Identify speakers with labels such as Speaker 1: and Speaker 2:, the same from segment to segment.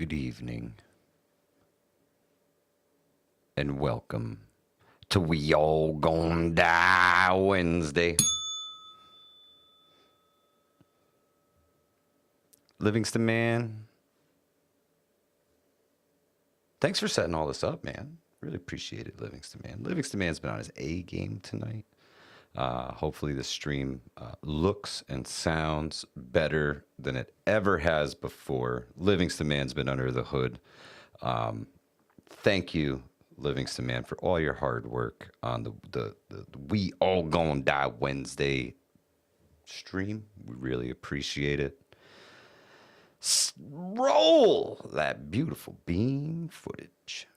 Speaker 1: Good evening, and welcome to We All Gon' Die Wednesday. Livingston Man, thanks for setting all this up, man. Really appreciate it, Livingston Man. Livingston Man's been on his A game tonight. Hopefully the stream looks and sounds better than it ever has before. Livingston Man's been under the hood. Thank you, Livingston Man, for all your hard work on the We All Gonna Die Wednesday stream. We really appreciate it. Roll that beautiful bean footage.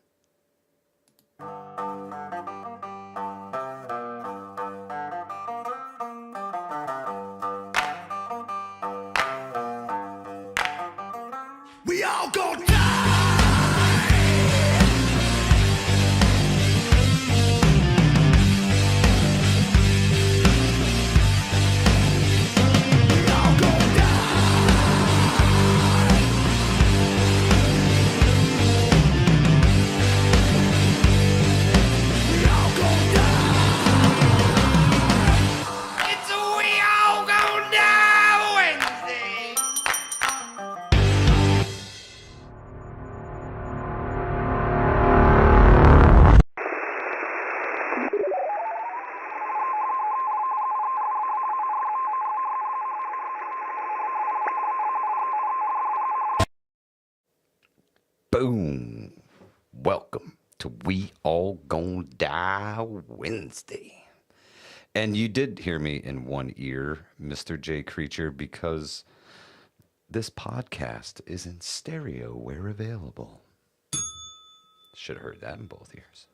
Speaker 2: We all gon' die. We all gon' die. We all gon' die. It's a we all gon' die Wednesday.
Speaker 1: Boom. Welcome to We All Gonna Die Wednesday. And you did hear me in one ear, Mr. J. Creature, because this podcast is in stereo where available. Should have heard that in both ears.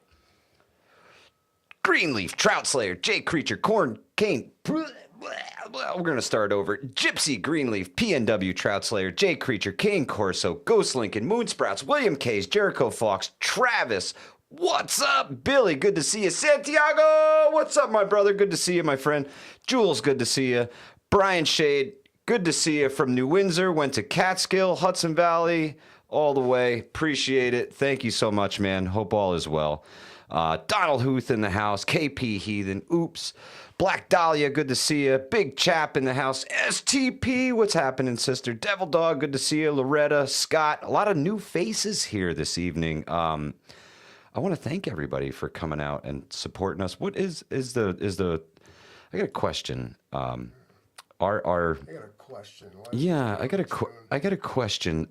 Speaker 1: Greenleaf, Trout Slayer, J. Creature, Corn, Cane. We're going to start over. Gypsy, Greenleaf, PNW, Trout Slayer, J. Creature, Cane Corso, Ghost Lincoln, Moonsprouts, William Case, Jericho Fox, Travis. What's up, Billy? Good to see you. Santiago, what's up, my brother? Good to see you, my friend. Jules, good to see you. Brian Shade, good to see you from New Windsor. Went to Catskill, Hudson Valley, all the way. Appreciate it. Thank you so much, man. Hope all is well. Donald Huth in the house. KP Heathen. Oops. Black Dahlia, good to see you. Big Chap in the house. STP, what's happening, sister? Devil Dog, good to see you. Loretta, Scott, a lot of new faces here this evening. I want to thank everybody for coming out and supporting us. What is the? I got a question.
Speaker 3: I got a question.
Speaker 1: Yeah, I got a question.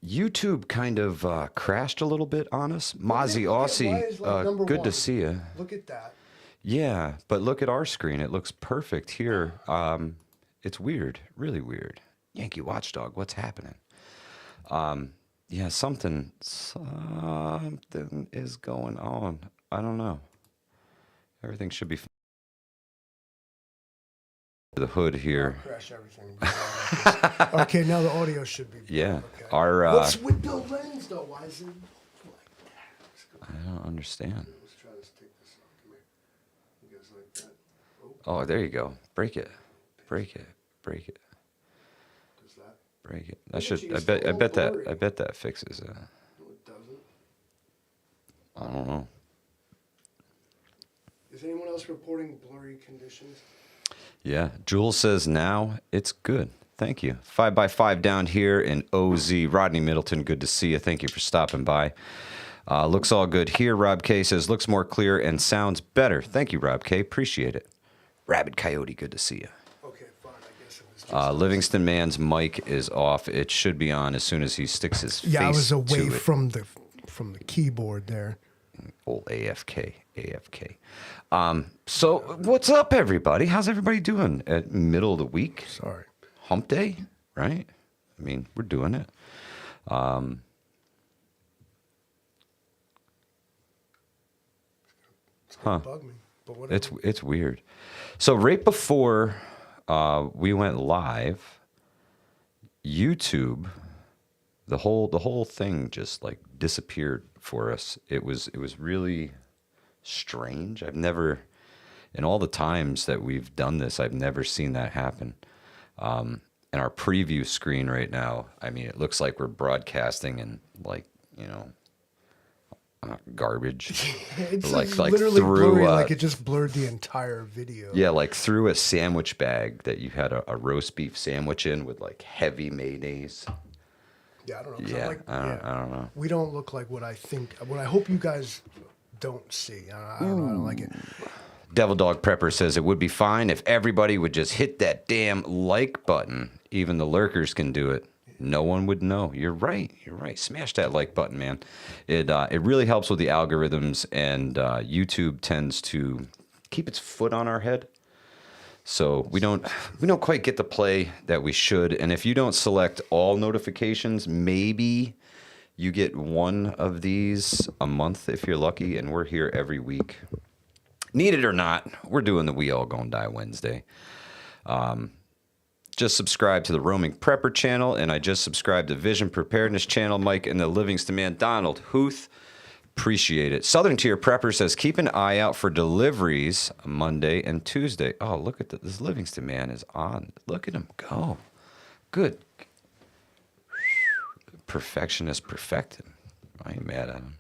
Speaker 1: YouTube kind of crashed a little bit on us. Mozzie Aussie, good to see you.
Speaker 3: Look at that.
Speaker 1: Yeah, but look at our screen. It looks perfect here. It's weird, really weird. Yankee Watchdog, what's happening? Yeah, something is going on. I don't know. Everything should be the hood here.
Speaker 3: I'll crash everything. Okay, now the audio should be.
Speaker 1: Yeah,
Speaker 3: Okay.
Speaker 1: our.
Speaker 3: What's with the lens though? Why is it like that?
Speaker 1: I don't understand.
Speaker 3: Let's try this. Take this off. Come here. You guys like that?
Speaker 1: Oh, there you go. Break it. Break it. Break it.
Speaker 3: Does that?
Speaker 1: Break it.
Speaker 3: Look at you,
Speaker 1: I
Speaker 3: it's
Speaker 1: bet
Speaker 3: still blurry.
Speaker 1: I bet that fixes it.
Speaker 3: No, it doesn't.
Speaker 1: I don't know.
Speaker 3: Is anyone else reporting blurry conditions?
Speaker 1: Yeah, Jules says now it's good. Thank you. 5x5 down here in OZ. Rodney Middleton, good to see you. Thank you for stopping by. Looks all good here. Rob K says looks more clear and sounds better. Thank you, Rob K. Appreciate it. Rabid Coyote, good to see you.
Speaker 3: Okay, fine. I guess it was just.
Speaker 1: Livingston Man's mic is off. It should be on as soon as he sticks his face
Speaker 3: I was away
Speaker 1: to it.
Speaker 3: from the keyboard there.
Speaker 1: Old AFK. So what's up, everybody? How's everybody doing at middle of the week?
Speaker 3: Sorry.
Speaker 1: Hump day, right? I mean, we're doing it.
Speaker 3: It's gonna bug me, but whatever.
Speaker 1: It's weird. So right before we went live, YouTube, the whole thing just like disappeared for us. It was really strange. I've never, in all the times that we've done this, I've never seen that happen. in our preview screen right now, I mean, it looks like we're broadcasting in garbage.
Speaker 3: It's
Speaker 1: like
Speaker 3: literally
Speaker 1: through,
Speaker 3: blurry, like it just blurred the entire video.
Speaker 1: Yeah, like through a sandwich bag that you had a roast beef sandwich in with like heavy mayonnaise.
Speaker 3: Yeah, I don't know.
Speaker 1: Yeah, I don't know.
Speaker 3: We don't look like what I hope you guys don't see. I don't like it.
Speaker 1: Devil Dog Prepper says it would be fine if everybody would just hit that damn like button. Even the lurkers can do it. No one would know. You're right. Smash that like button, man. It really helps with the algorithms, and YouTube tends to keep its foot on our head. So we don't quite get the play that we should. And if you don't select all notifications, maybe you get one of these a month if you're lucky, and we're here every week. Need it or not, we're doing the We All Gonna Die Wednesday. Just subscribe to the Roaming Prepper channel, and I just subscribed to Vision Preparedness channel, Mike and the Livingston Man, Donald Huth. Appreciate it. Southern Tier Prepper says, keep an eye out for deliveries Monday and Tuesday. Oh, look at this Livingston Man is on. Look at him go. Good. Perfectionist perfected. I ain't mad at him.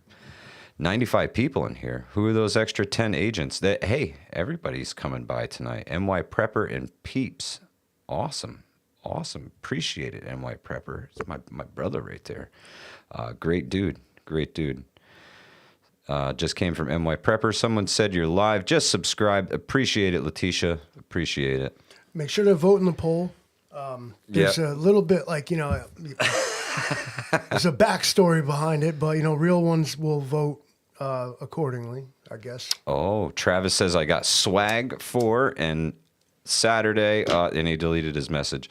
Speaker 1: 95 people in here. Who are those extra 10 agents? Hey, everybody's coming by tonight. NY Prepper and Peeps. Awesome. Appreciate it, NY Prepper. It's my brother right there. Great dude. Just came from NY Prepper. Someone said you're live. Just subscribe. Appreciate it, Letitia. Appreciate it.
Speaker 3: Make sure to vote in the poll. There's a little bit like, there's a backstory behind it, but, real ones will vote accordingly, I guess.
Speaker 1: Oh, Travis says I got swag for and Saturday, and he deleted his message.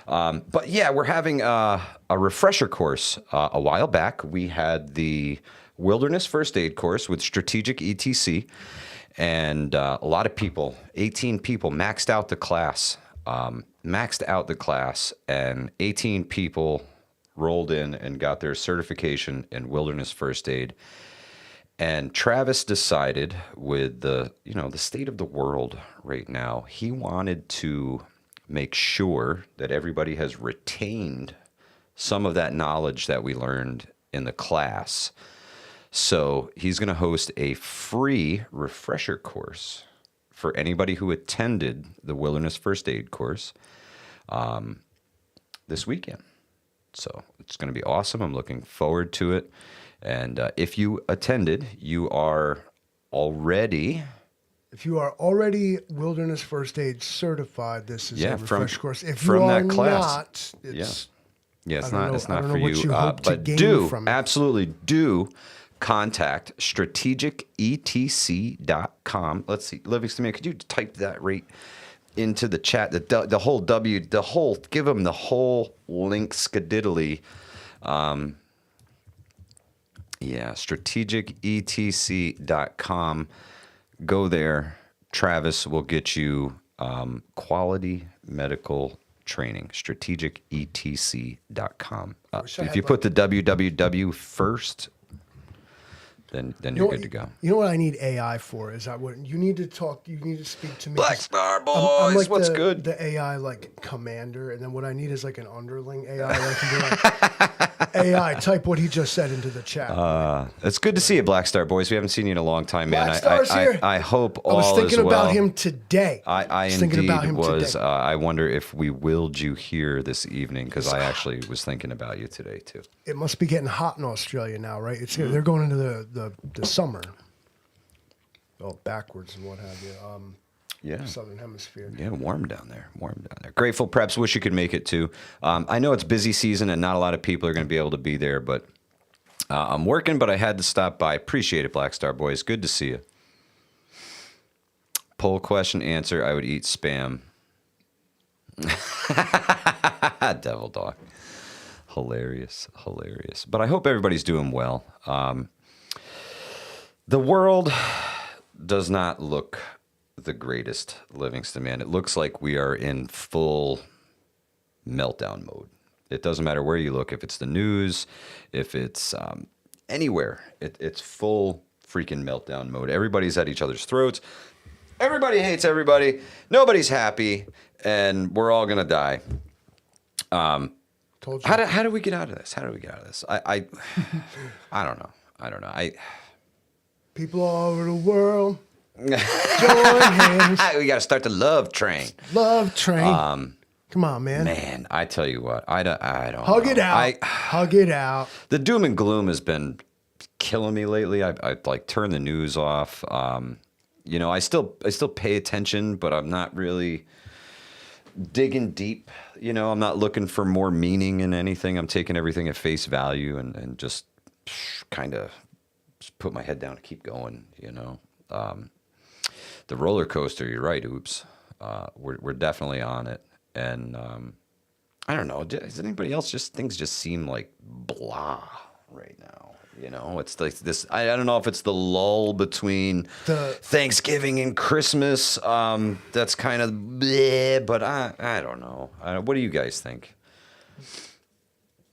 Speaker 1: But yeah, we're having a refresher course. A while back, we had the Wilderness First Aid course with Strategic ETC, and a lot of people, 18 people, maxed out the class. And 18 people rolled in and got their certification in Wilderness First Aid. And Travis decided, with the state of the world right now, he wanted to make sure that everybody has retained some of that knowledge that we learned in the class. So he's going to host a free refresher course for anybody who attended the Wilderness First Aid course this weekend. So it's going to be awesome. I'm looking forward to it. And if you attended, you are already...
Speaker 3: If you are already Wilderness First Aid certified, this is a refresh course. If
Speaker 1: from
Speaker 3: you are
Speaker 1: that class.
Speaker 3: not, it's...
Speaker 1: Yeah, it's not for
Speaker 3: what
Speaker 1: you.
Speaker 3: hope to
Speaker 1: But
Speaker 3: gain from it.
Speaker 1: absolutely do contact strategicetc.com. Let's see, Livingston Man, could you type that right into the chat? Give them the whole link skadiddly. strategicetc.com. Go there. Travis will get you quality medical training. strategicetc.com. If you put the www first, then you're good to go.
Speaker 3: You know what I need AI for? Is that what you need to talk? You need to speak to me.
Speaker 1: Black Star Boys,
Speaker 3: I'm like
Speaker 1: what's good?
Speaker 3: The AI like commander, and then what I need is like an underling AI that can be like, AI, type what he just said into the chat.
Speaker 1: It's good to see you, Black Star Boys. We haven't seen you in a long time, man.
Speaker 3: Black Star's here.
Speaker 1: I hope all is well.
Speaker 3: I was thinking about him today.
Speaker 1: I indeed was. I wonder if we willed you here this evening, because I actually was thinking about you today too.
Speaker 3: It must be getting hot in Australia now, right? They're going into the summer. Oh, backwards and what have you. Southern Hemisphere.
Speaker 1: Yeah, warm down there. Grateful Preps, wish you could make it too. I know it's busy season and not a lot of people are going to be able to be there, but I'm working, but I had to stop by. Appreciate it, Black Star Boys. Good to see you. Poll question answer, I would eat Spam. Devil Dog. Hilarious. But I hope everybody's doing well. The world does not look the greatest, Livingston Man. It looks like we are in full meltdown mode. It doesn't matter where you look, if it's the news, if it's anywhere, it's full freaking meltdown mode. Everybody's at each other's throats. Everybody hates everybody. Nobody's happy, and we're all going to die.
Speaker 3: Told you.
Speaker 1: How do we get out of this? I don't know.
Speaker 3: People all over the world join hands.
Speaker 1: We got to start the love train.
Speaker 3: Love train. Come on, man.
Speaker 1: Man, I tell you what, I don't
Speaker 3: Hug
Speaker 1: know.
Speaker 3: it out. Hug it out.
Speaker 1: The doom and gloom has been killing me lately. I like turn the news off. You know, I still pay attention, but I'm not really digging deep. You know, I'm not looking for more meaning in anything. I'm taking everything at face value and just kind of put my head down and keep going. You know, the roller coaster. You're right. Oops. We're definitely on it. And I don't know. Does anybody else things just seem like blah right now? You know, it's like this. I don't know if it's the lull between Thanksgiving and Christmas. That's kind of bleh, but I don't know. What do you guys think?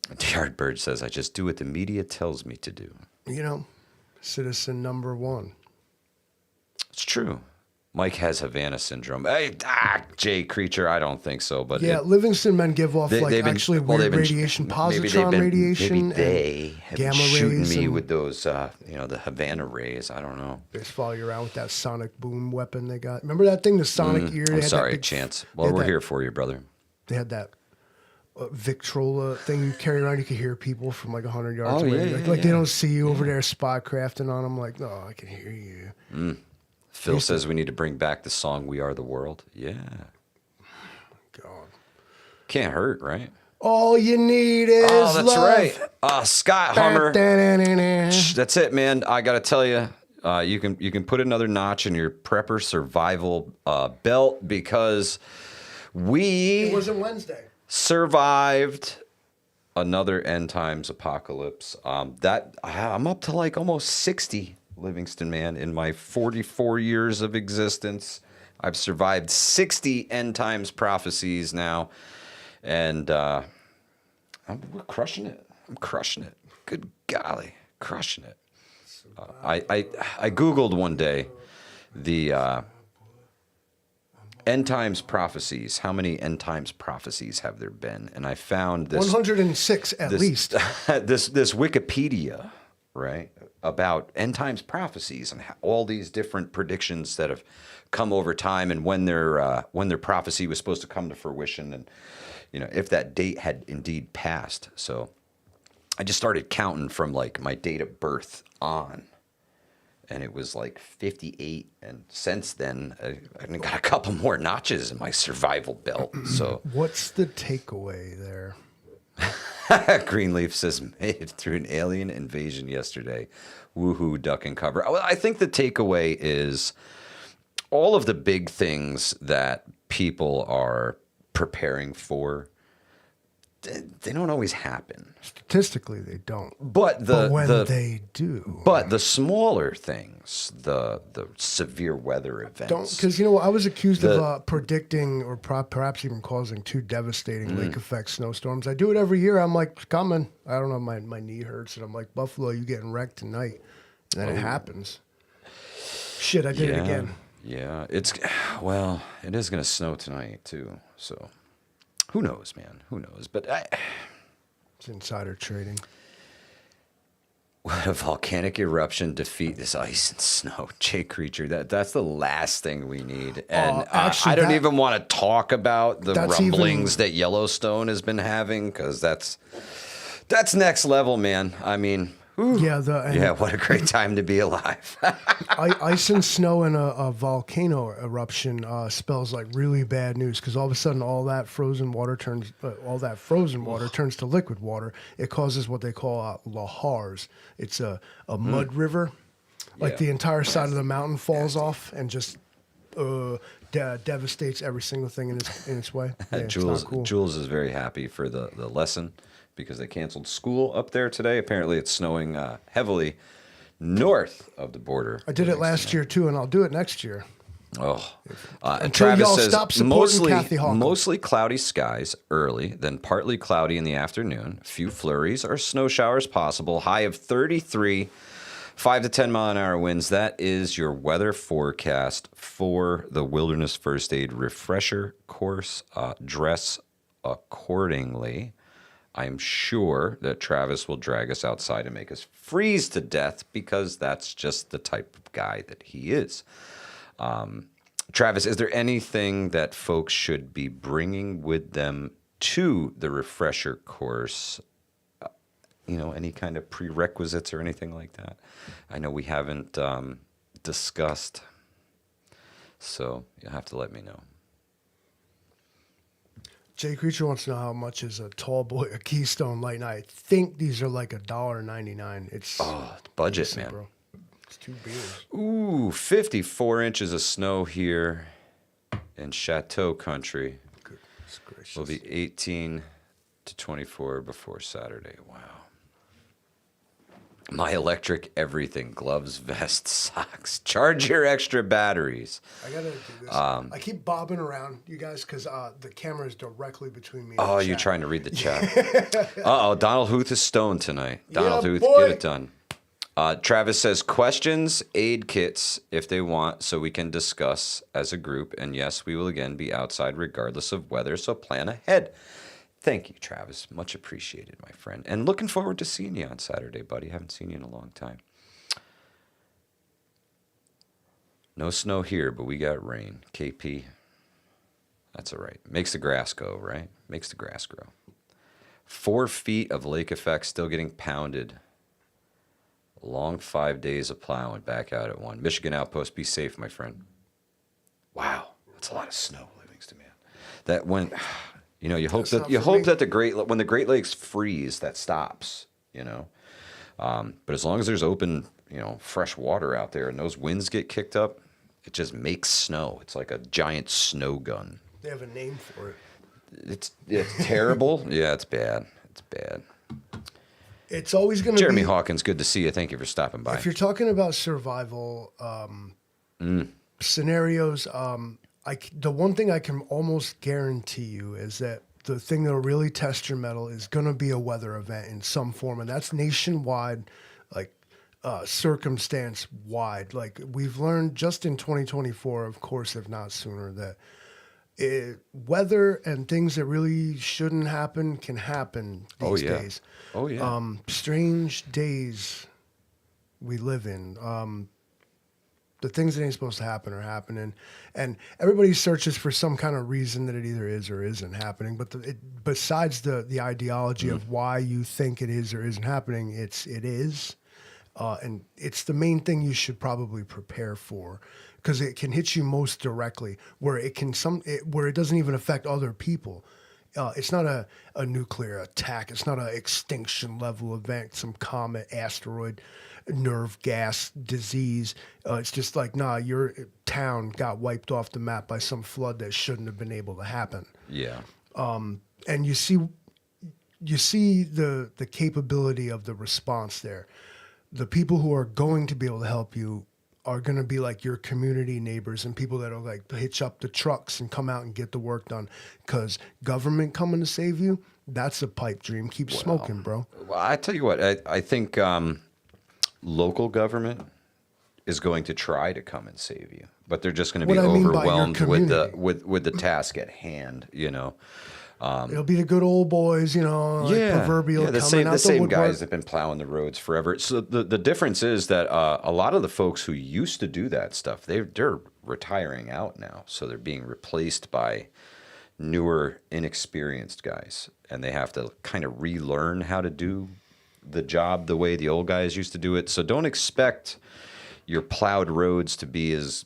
Speaker 1: The Yardbird says, "I just do what the media tells me to do."
Speaker 3: You know, citizen number one.
Speaker 1: It's true. Mike has Havana syndrome. Hey, Jay Creature, I don't think so. But
Speaker 3: yeah, Livingston men give off weird radiation, positron radiation.
Speaker 1: Maybe they have been
Speaker 3: gamma
Speaker 1: shooting
Speaker 3: rays
Speaker 1: me with those, the Havana rays. I don't know.
Speaker 3: They just follow you around with that sonic boom weapon they got. Remember that thing, the sonic ear?
Speaker 1: I'm sorry, Chance. Well, we're here for you, brother.
Speaker 3: They had that Victrola thing you carry around. You could hear people from like 100 yards away. Like they don't see you over there spot crafting on them. Like, no, I can hear you.
Speaker 1: Phil says we need to bring back the song "We Are the World." Yeah.
Speaker 3: God.
Speaker 1: Can't hurt, right?
Speaker 3: All you need is
Speaker 1: that's
Speaker 3: love.
Speaker 1: right. Scott Hummer. That's it, man. I got to tell you, you can put another notch in your prepper survival belt because
Speaker 3: It wasn't Wednesday.
Speaker 1: survived another end times apocalypse. I'm up to like almost 60. Livingston man, in my 44 years of existence, I've survived 60 end times prophecies now, and we're crushing it. I'm crushing it. Good golly, crushing it. I googled one day the end times prophecies. How many end times prophecies have there been? And I found this
Speaker 3: 106 at least.
Speaker 1: this Wikipedia, right, about end times prophecies and all these different predictions that have come over time and when their prophecy was supposed to come to fruition, and if that date had indeed passed. So I just started counting from like my date of birth on, and it was like 58, and since then I got a couple more notches in my survival belt. So
Speaker 3: what's the takeaway there?
Speaker 1: Greenleaf says, made it through an alien invasion yesterday. Woohoo, duck and cover. Well, I think the takeaway is all of the big things that people are preparing for, they don't always happen.
Speaker 3: Statistically, they don't.
Speaker 1: But
Speaker 3: when they do.
Speaker 1: But the smaller things, the severe weather events.
Speaker 3: Because, I was accused of predicting or perhaps even causing 2 devastating lake effect snowstorms. I do it every year. I'm like, it's coming. I don't know, my knee hurts. And I'm like, Buffalo, you getting wrecked tonight. And then it happens. Shit, I did it again.
Speaker 1: Yeah, it is going to snow tonight, too. So who knows, man? Who knows? But
Speaker 3: it's insider trading.
Speaker 1: Would a volcanic eruption defeat this ice and snow? Jay Creature, that's the last thing we need. And actually, I don't even want to talk about the rumblings that Yellowstone has been having, because that's next level, man. I mean, what a great time to be alive.
Speaker 3: Ice and snow in a volcano eruption spells like really bad news, because all of a sudden all that frozen water turns to liquid water. It causes what they call lahars. It's a mud river. Like the entire side of the mountain falls off and just devastates every single thing in its way. Yeah,
Speaker 1: Jules is very happy for the lesson, because they canceled school up there today. Apparently it's snowing heavily north of the border.
Speaker 3: I did it last year too, and I'll do it next year.
Speaker 1: And Travis says
Speaker 3: Kathy Hawk.
Speaker 1: mostly cloudy skies early, then partly cloudy in the afternoon. A few flurries or snow showers possible. High of 33, 5 to 10 mile an hour winds. That is your weather forecast for the Wilderness First Aid refresher course. Dress accordingly. I'm sure that Travis will drag us outside and make us freeze to death because that's just the type of guy that he is. Travis, is there anything that folks should be bringing with them to the refresher course? Any kind of prerequisites or anything like that? I know we haven't discussed, so you'll have to let me know.
Speaker 3: Jay Creature wants to know how much is a tall boy a Keystone Light. And I think these are like $1.99. It's
Speaker 1: budget,
Speaker 3: decent,
Speaker 1: man.
Speaker 3: bro. It's 2 beers.
Speaker 1: Ooh, 54 inches of snow here in Chateau Country.
Speaker 3: Goodness gracious.
Speaker 1: Will be 18 to 24 before Saturday. Wow. My electric everything, gloves, vests, socks. Charge your extra batteries.
Speaker 3: I gotta do this. I keep bobbing around, you guys, because the camera is directly between me and
Speaker 1: Oh,
Speaker 3: the
Speaker 1: you're
Speaker 3: chat.
Speaker 1: trying to read the chat. Uh-oh, Donald Huth is stoned tonight. Donald
Speaker 3: Yeah,
Speaker 1: Huth,
Speaker 3: boy.
Speaker 1: get it done. Travis says, questions, aid kits, if they want, so we can discuss as a group. And yes, we will again be outside regardless of weather, so plan ahead. Thank you, Travis. Much appreciated, my friend. And looking forward to seeing you on Saturday, buddy. Haven't seen you in a long time. No snow here, but we got rain. KP, that's all right. Makes the grass go, right? Makes the grass grow. 4 feet of lake effect still getting pounded. Long 5 days of plowing, back out at 1. Michigan Outpost, be safe, my friend. Wow, that's a lot of snow, Livingston, man. That when... you hope that when the Great Lakes freeze, that stops. But as long as there's open, fresh water out there, and those winds get kicked up, it just makes snow. It's like a giant snow gun.
Speaker 3: They have a name for it.
Speaker 1: It's terrible. Yeah, it's bad. It's bad.
Speaker 3: It's always going to be...
Speaker 1: Jeremy Hawkins, good to see you. Thank you for stopping by.
Speaker 3: If you're talking about survival scenarios, the one thing I can almost guarantee you is that the thing that'll really test your mettle is going to be a weather event in some form, and that's nationwide, circumstance wide. Like we've learned just in 2024, of course, if not sooner, that weather and things that really shouldn't happen can happen these days.
Speaker 1: Oh yeah.
Speaker 3: Strange days we live in. The things that ain't supposed to happen are happening, and everybody searches for some kind of reason that it either is or isn't happening. But besides the ideology of why you think it is or isn't happening, it is, and it's the main thing you should probably prepare for, because it can hit you most directly, where where it doesn't even affect other people. It's not a nuclear attack. It's not an extinction level event, some comet, asteroid, nerve gas, disease. It's just like, your town got wiped off the map by some flood that shouldn't have been able to happen.
Speaker 1: Yeah.
Speaker 3: And you see the capability of the response there. The people who are going to be able to help you are going to be like your community neighbors and people that are like hitch up the trucks and come out and get the work done. Because government coming to save you, that's a pipe dream. Keep smoking, bro.
Speaker 1: Well, I tell you what, I think local government is going to try to come and save you, but they're just going to be overwhelmed with the task at hand.
Speaker 3: It'll be the good old boys, proverbial.
Speaker 1: The same guys that've been plowing the roads forever. So the difference is that a lot of the folks who used to do that stuff, they're retiring out now, so they're being replaced by newer, inexperienced guys, and they have to kind of relearn how to do the job the way the old guys used to do it. So don't expect your plowed roads to be as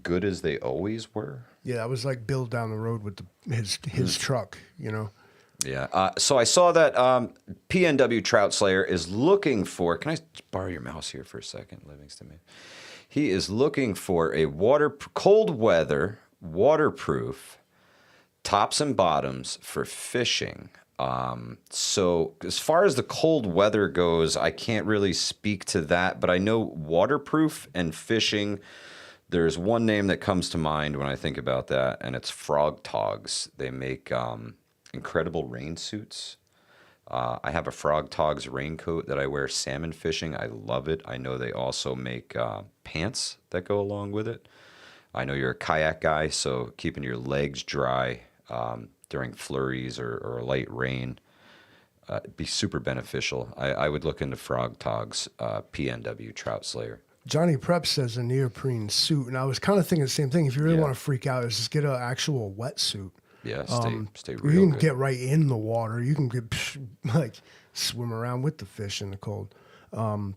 Speaker 1: good as they always were.
Speaker 3: Yeah, that was like Bill down the road with his truck,
Speaker 1: Yeah. So I saw that PNW Trout Slayer is looking for. Can I borrow your mouse here for a second, Livingston? He is looking for a cold weather, waterproof tops and bottoms for fishing. So as far as the cold weather goes, I can't really speak to that, but I know waterproof and fishing. There's one name that comes to mind when I think about that, and it's Frog Togs. They make incredible rain suits. I have a Frog Togs raincoat that I wear salmon fishing. I love it. I know they also make pants that go along with it. I know you're a kayak guy, so keeping your legs dry during flurries or light rain. It'd be super beneficial. I would look into Frog Tog's PNW Trout Slayer.
Speaker 3: Johnny Prep says a neoprene suit, and I was kind of thinking the same thing. If you really
Speaker 1: Yeah.
Speaker 3: want to freak out, is just get an actual wetsuit.
Speaker 1: Yeah, stay
Speaker 3: You
Speaker 1: real
Speaker 3: can
Speaker 1: good.
Speaker 3: get right in the water. You can get like swim around with the fish in the cold. I'm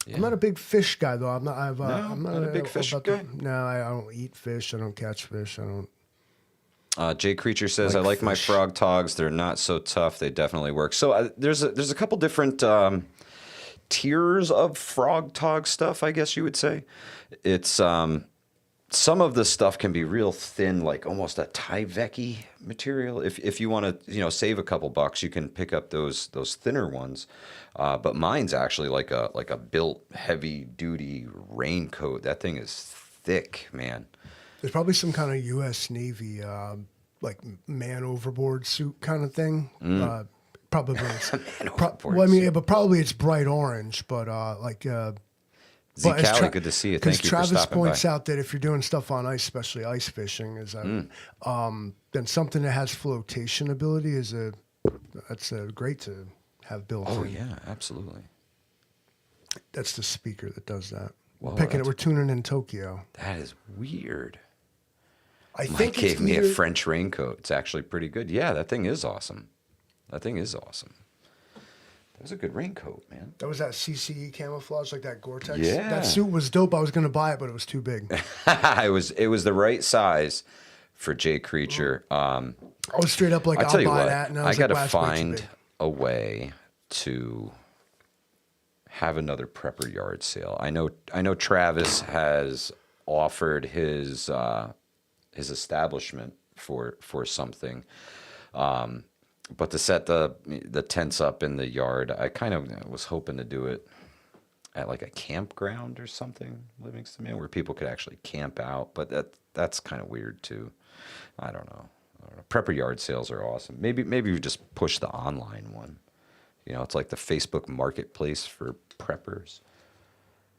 Speaker 3: not a big fish guy though. I'm not. I'm
Speaker 1: not a big fish guy?
Speaker 3: No, I don't eat fish. I don't catch fish. I don't.
Speaker 1: Jay Creature says,
Speaker 3: Like
Speaker 1: "I like my
Speaker 3: fish.
Speaker 1: frog togs. They're not so tough. They definitely work." So there's a couple different tiers of frog tog stuff, I guess you would say. It's some of the stuff can be real thin, like almost a Tyvek material. If you want to, save a couple bucks, you can pick up those thinner ones. But mine's actually like a built heavy duty raincoat. That thing is thick, man.
Speaker 3: There's probably some kind of U.S. Navy like man overboard suit kind of thing. Probably. It's,
Speaker 1: overboard
Speaker 3: well, I mean,
Speaker 1: suit.
Speaker 3: but probably it's bright orange. But like.
Speaker 1: Z
Speaker 3: But as
Speaker 1: Cali, good to see you.
Speaker 3: Because
Speaker 1: Thank you for
Speaker 3: Travis
Speaker 1: stopping
Speaker 3: points
Speaker 1: by.
Speaker 3: out that if you're doing stuff on ice, especially ice fishing, is then something that has flotation ability that's great to have built.
Speaker 1: Oh
Speaker 3: in.
Speaker 1: yeah, absolutely.
Speaker 3: That's the speaker that does that.
Speaker 1: Whoa,
Speaker 3: Picking it, we're tuning in Tokyo.
Speaker 1: That is weird.
Speaker 3: I
Speaker 1: Mike
Speaker 3: think
Speaker 1: gave
Speaker 3: it's
Speaker 1: me a
Speaker 3: either-
Speaker 1: French raincoat. It's actually pretty good. Yeah, that thing is awesome. That was a good raincoat, man.
Speaker 3: That was that CCE camouflage, like that Gore-Tex.
Speaker 1: Yeah.
Speaker 3: That suit was dope. I was going to buy it, but it was too big.
Speaker 1: it was the right size for Jay Creature.
Speaker 3: I was straight up like,
Speaker 1: I
Speaker 3: I'll
Speaker 1: tell you
Speaker 3: buy
Speaker 1: what,
Speaker 3: that. And I
Speaker 1: I
Speaker 3: was
Speaker 1: got to
Speaker 3: like, wow, it's way too
Speaker 1: find
Speaker 3: big.
Speaker 1: a way to have another prepper yard sale. I know Travis has offered his establishment for something. But to set the tents up in the yard, I kind of was hoping to do it at like a campground or something, Livingston, man, where people could actually camp out. But that's kind of weird too. I don't know. Prepper yard sales are awesome. Maybe we just push the online one. It's like the Facebook marketplace for preppers.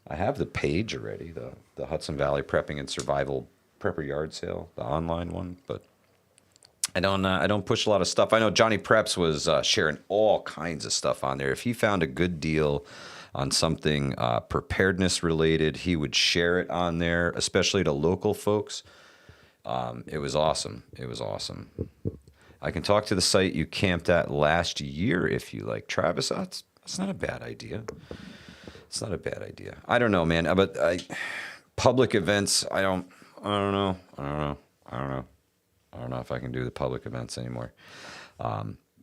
Speaker 1: I have the page already, the Hudson Valley Prepping and Survival Prepper Yard Sale, the online one, but I don't push a lot of stuff. I know Johnny Preps was sharing all kinds of stuff on there. If he found a good deal on something preparedness related, he would share it on there, especially to local folks. It was awesome. I can talk to the site you camped at last year if you like. Travis, that's not a bad idea. It's not a bad idea. I don't know, man. But public events, I don't know. I don't know if I can do the public events anymore.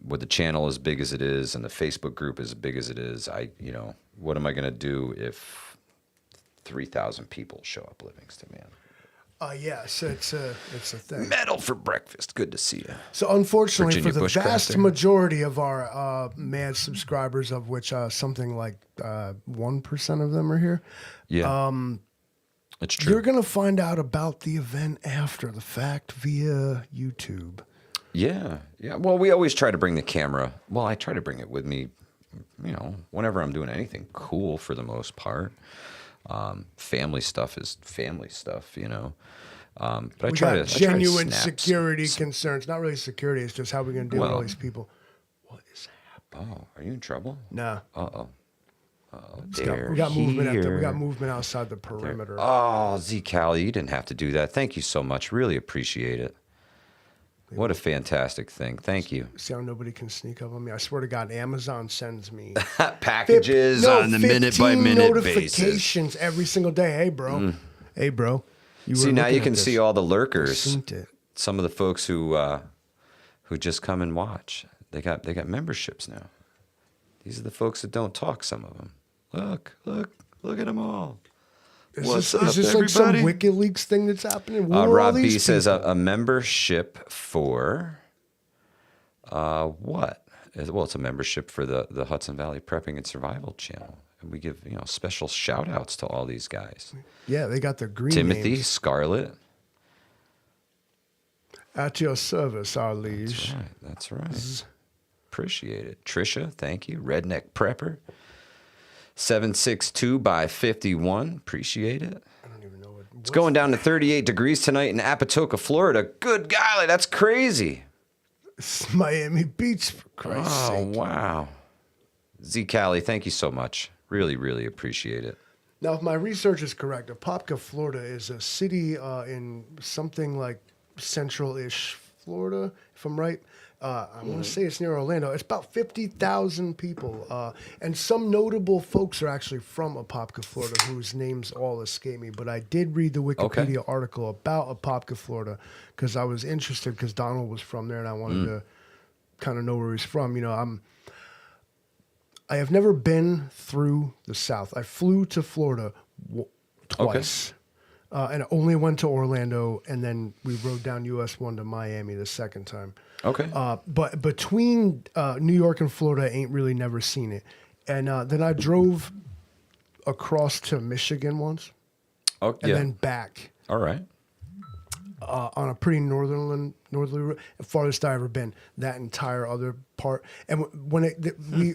Speaker 1: With the channel as big as it is and the Facebook group as big as it is, what am I going to do if 3,000 people show up Livingston, man?
Speaker 3: Yes, it's a thing.
Speaker 1: Metal for breakfast. Good to see you.
Speaker 3: So unfortunately,
Speaker 1: Virginia
Speaker 3: for the
Speaker 1: Bushcrafter.
Speaker 3: vast majority of our mad subscribers, of which something like 1% of them are here,
Speaker 1: Yeah. It's true.
Speaker 3: you're going to find out about the event after the fact via YouTube.
Speaker 1: Yeah. Well, we always try to bring the camera. Well, I try to bring it with me, whenever I'm doing anything cool for the most part. Family stuff is family stuff, But I
Speaker 3: We
Speaker 1: try
Speaker 3: got
Speaker 1: to
Speaker 3: genuine
Speaker 1: snap
Speaker 3: security
Speaker 1: some-
Speaker 3: concerns. Not really security. It's just how we're going to deal with all
Speaker 1: Well-
Speaker 3: these people. What is happening?
Speaker 1: Oh, are you in trouble?
Speaker 3: Nah.
Speaker 1: Uh-oh.
Speaker 3: We got movement we got movement outside the perimeter.
Speaker 1: Oh, Z Cali, you didn't have to do that. Thank you so much. Really appreciate it. What a fantastic thing. Thank you.
Speaker 3: See how nobody can sneak up on me? I swear to God, Amazon sends me
Speaker 1: Packages on the
Speaker 3: 15
Speaker 1: minute-by-minute basis.
Speaker 3: notifications every single day. Hey, bro. Hey, bro.
Speaker 1: See, now you can see all the lurkers.
Speaker 3: Seen it.
Speaker 1: Some of the folks who just come and watch. They got memberships now. These are the folks that don't talk, some of them. Look at them all. What's up,
Speaker 3: is this like some
Speaker 1: everybody?
Speaker 3: WikiLeaks thing that's happening? Who are all
Speaker 1: Rob B
Speaker 3: these
Speaker 1: says
Speaker 3: people?
Speaker 1: a membership for what? Well, it's a membership for the Hudson Valley Prepping and Survival channel. And we give, special shout outs to all these guys.
Speaker 3: Yeah, they got the green
Speaker 1: Timothy,
Speaker 3: names.
Speaker 1: Scarlett.
Speaker 3: At your service, our liege.
Speaker 1: That's right. Appreciate it. Trisha, thank you. Redneck Prepper. 762 by 51. Appreciate it.
Speaker 3: I don't even know
Speaker 1: It's going down to 38 degrees tonight in Apatoka, Florida. Good golly, that's crazy.
Speaker 3: It's Miami Beach, for Christ's sake.
Speaker 1: Wow. Z Cali, thank you so much. Really, really appreciate it.
Speaker 3: Now, if my research is correct, Apopka, Florida is a city in something like central-ish Florida, if I'm right. I want to say it's near Orlando. It's about 50,000 people. And some notable folks are actually from Apopka, Florida, whose names all escape me. But I did read the Wikipedia article about Apopka, Florida, because I was interested because Donald was from there and I wanted to kind of know where he's from. You know, I have never been through the South. I flew to Florida twice. And I only went to Orlando, and then we rode down US 1 to Miami the second time.
Speaker 1: Okay.
Speaker 3: But between New York and Florida, I ain't really never seen it. And then I drove across to Michigan once, and then back.
Speaker 1: All right.
Speaker 3: On a pretty northerly route, farthest I ever been. That entire other part, and when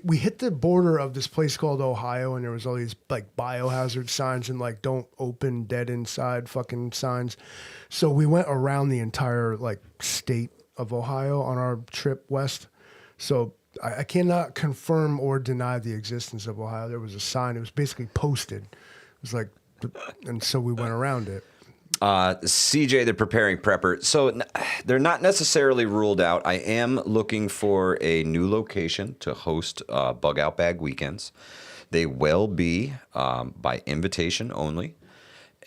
Speaker 3: we hit the border of this place called Ohio, and there was all these like biohazard signs and like "Don't open, dead inside" fucking signs. So we went around the entire like state of Ohio on our trip west. So I cannot confirm or deny the existence of Ohio. There was a sign; it was basically posted. It was like, and so we went around it.
Speaker 1: CJ, the preparing prepper. So they're not necessarily ruled out. I am looking for a new location to host Bug Out Bag weekends. They will be by invitation only,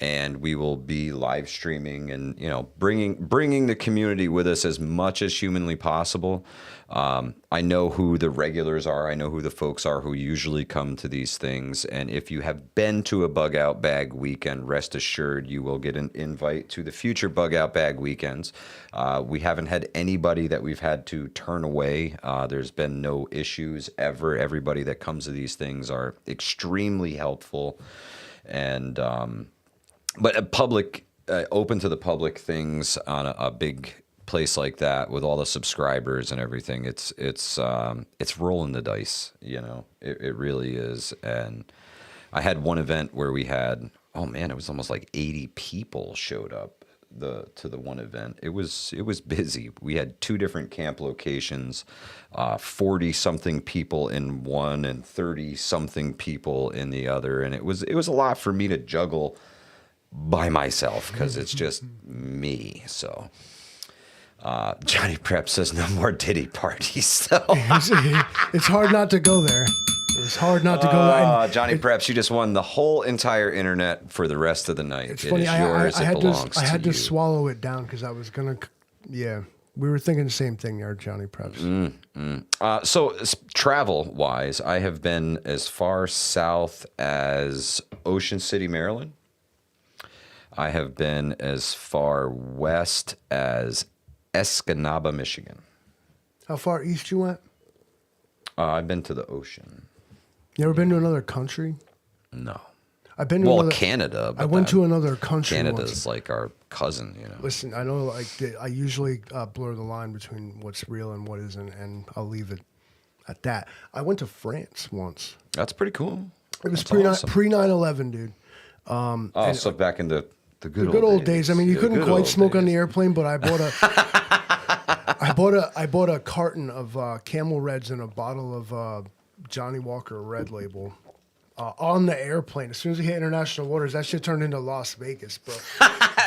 Speaker 1: and we will be live streaming and bringing the community with us as much as humanly possible. I know who the regulars are. I know who the folks are who usually come to these things. And if you have been to a Bug Out Bag weekend, rest assured you will get an invite to the future Bug Out Bag weekends. We haven't had anybody that we've had to turn away. There's been no issues ever. Everybody that comes to these things are extremely helpful. And but a public, open to the public things on a big place like that with all the subscribers and everything, it's rolling the dice, it really is. And I had one event where we had, it was almost like 80 people showed up to the one event. It was busy. We had 2 different camp locations, 40 something people in one and 30 something people in the other, and it was a lot for me to juggle by myself because it's just me. So Johnny Prep says no more Diddy parties. So
Speaker 3: it's hard not to go there. It's hard not to go there.
Speaker 1: Johnny Preps, you just won the whole entire internet for the rest of the night.
Speaker 3: It's funny.
Speaker 1: Yours.
Speaker 3: I
Speaker 1: I
Speaker 3: had to swallow it down because I was gonna. Yeah, we were thinking the same thing there, Johnny Preps.
Speaker 1: So travel-wise, I have been as far south as Ocean City, Maryland. I have been as far west as Escanaba, Michigan.
Speaker 3: How far east you went?
Speaker 1: I've been to the ocean.
Speaker 3: You ever been to another country?
Speaker 1: No.
Speaker 3: I've been to
Speaker 1: Canada. But
Speaker 3: I went to another country.
Speaker 1: Canada's
Speaker 3: once.
Speaker 1: like our cousin,
Speaker 3: Listen, I know, I usually blur the line between what's real and what isn't, and I'll leave it at that. I went to France once.
Speaker 1: That's pretty cool.
Speaker 3: It was
Speaker 1: awesome.
Speaker 3: pre 9/11, dude.
Speaker 1: So back in the good
Speaker 3: old days. I mean, you couldn't quite smoke on the airplane, but I bought I bought a carton of Camel Reds and a bottle of Johnny Walker Red Label on the airplane. As soon as we hit international waters, that shit turned into Las Vegas, bro.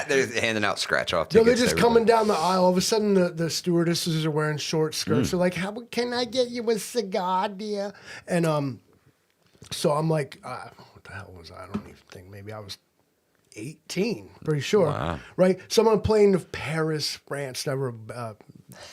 Speaker 1: They're handing out scratch-off tickets.
Speaker 3: No, they're just coming down the aisle. All of a sudden, the stewardesses are wearing short skirts. They're like, "How can I get you a cigar, dear?" And so I'm like, "What the hell was I? I don't even think. Maybe I was 18, pretty sure."
Speaker 1: Wow.
Speaker 3: Right? So I'm on a plane to Paris, France. Never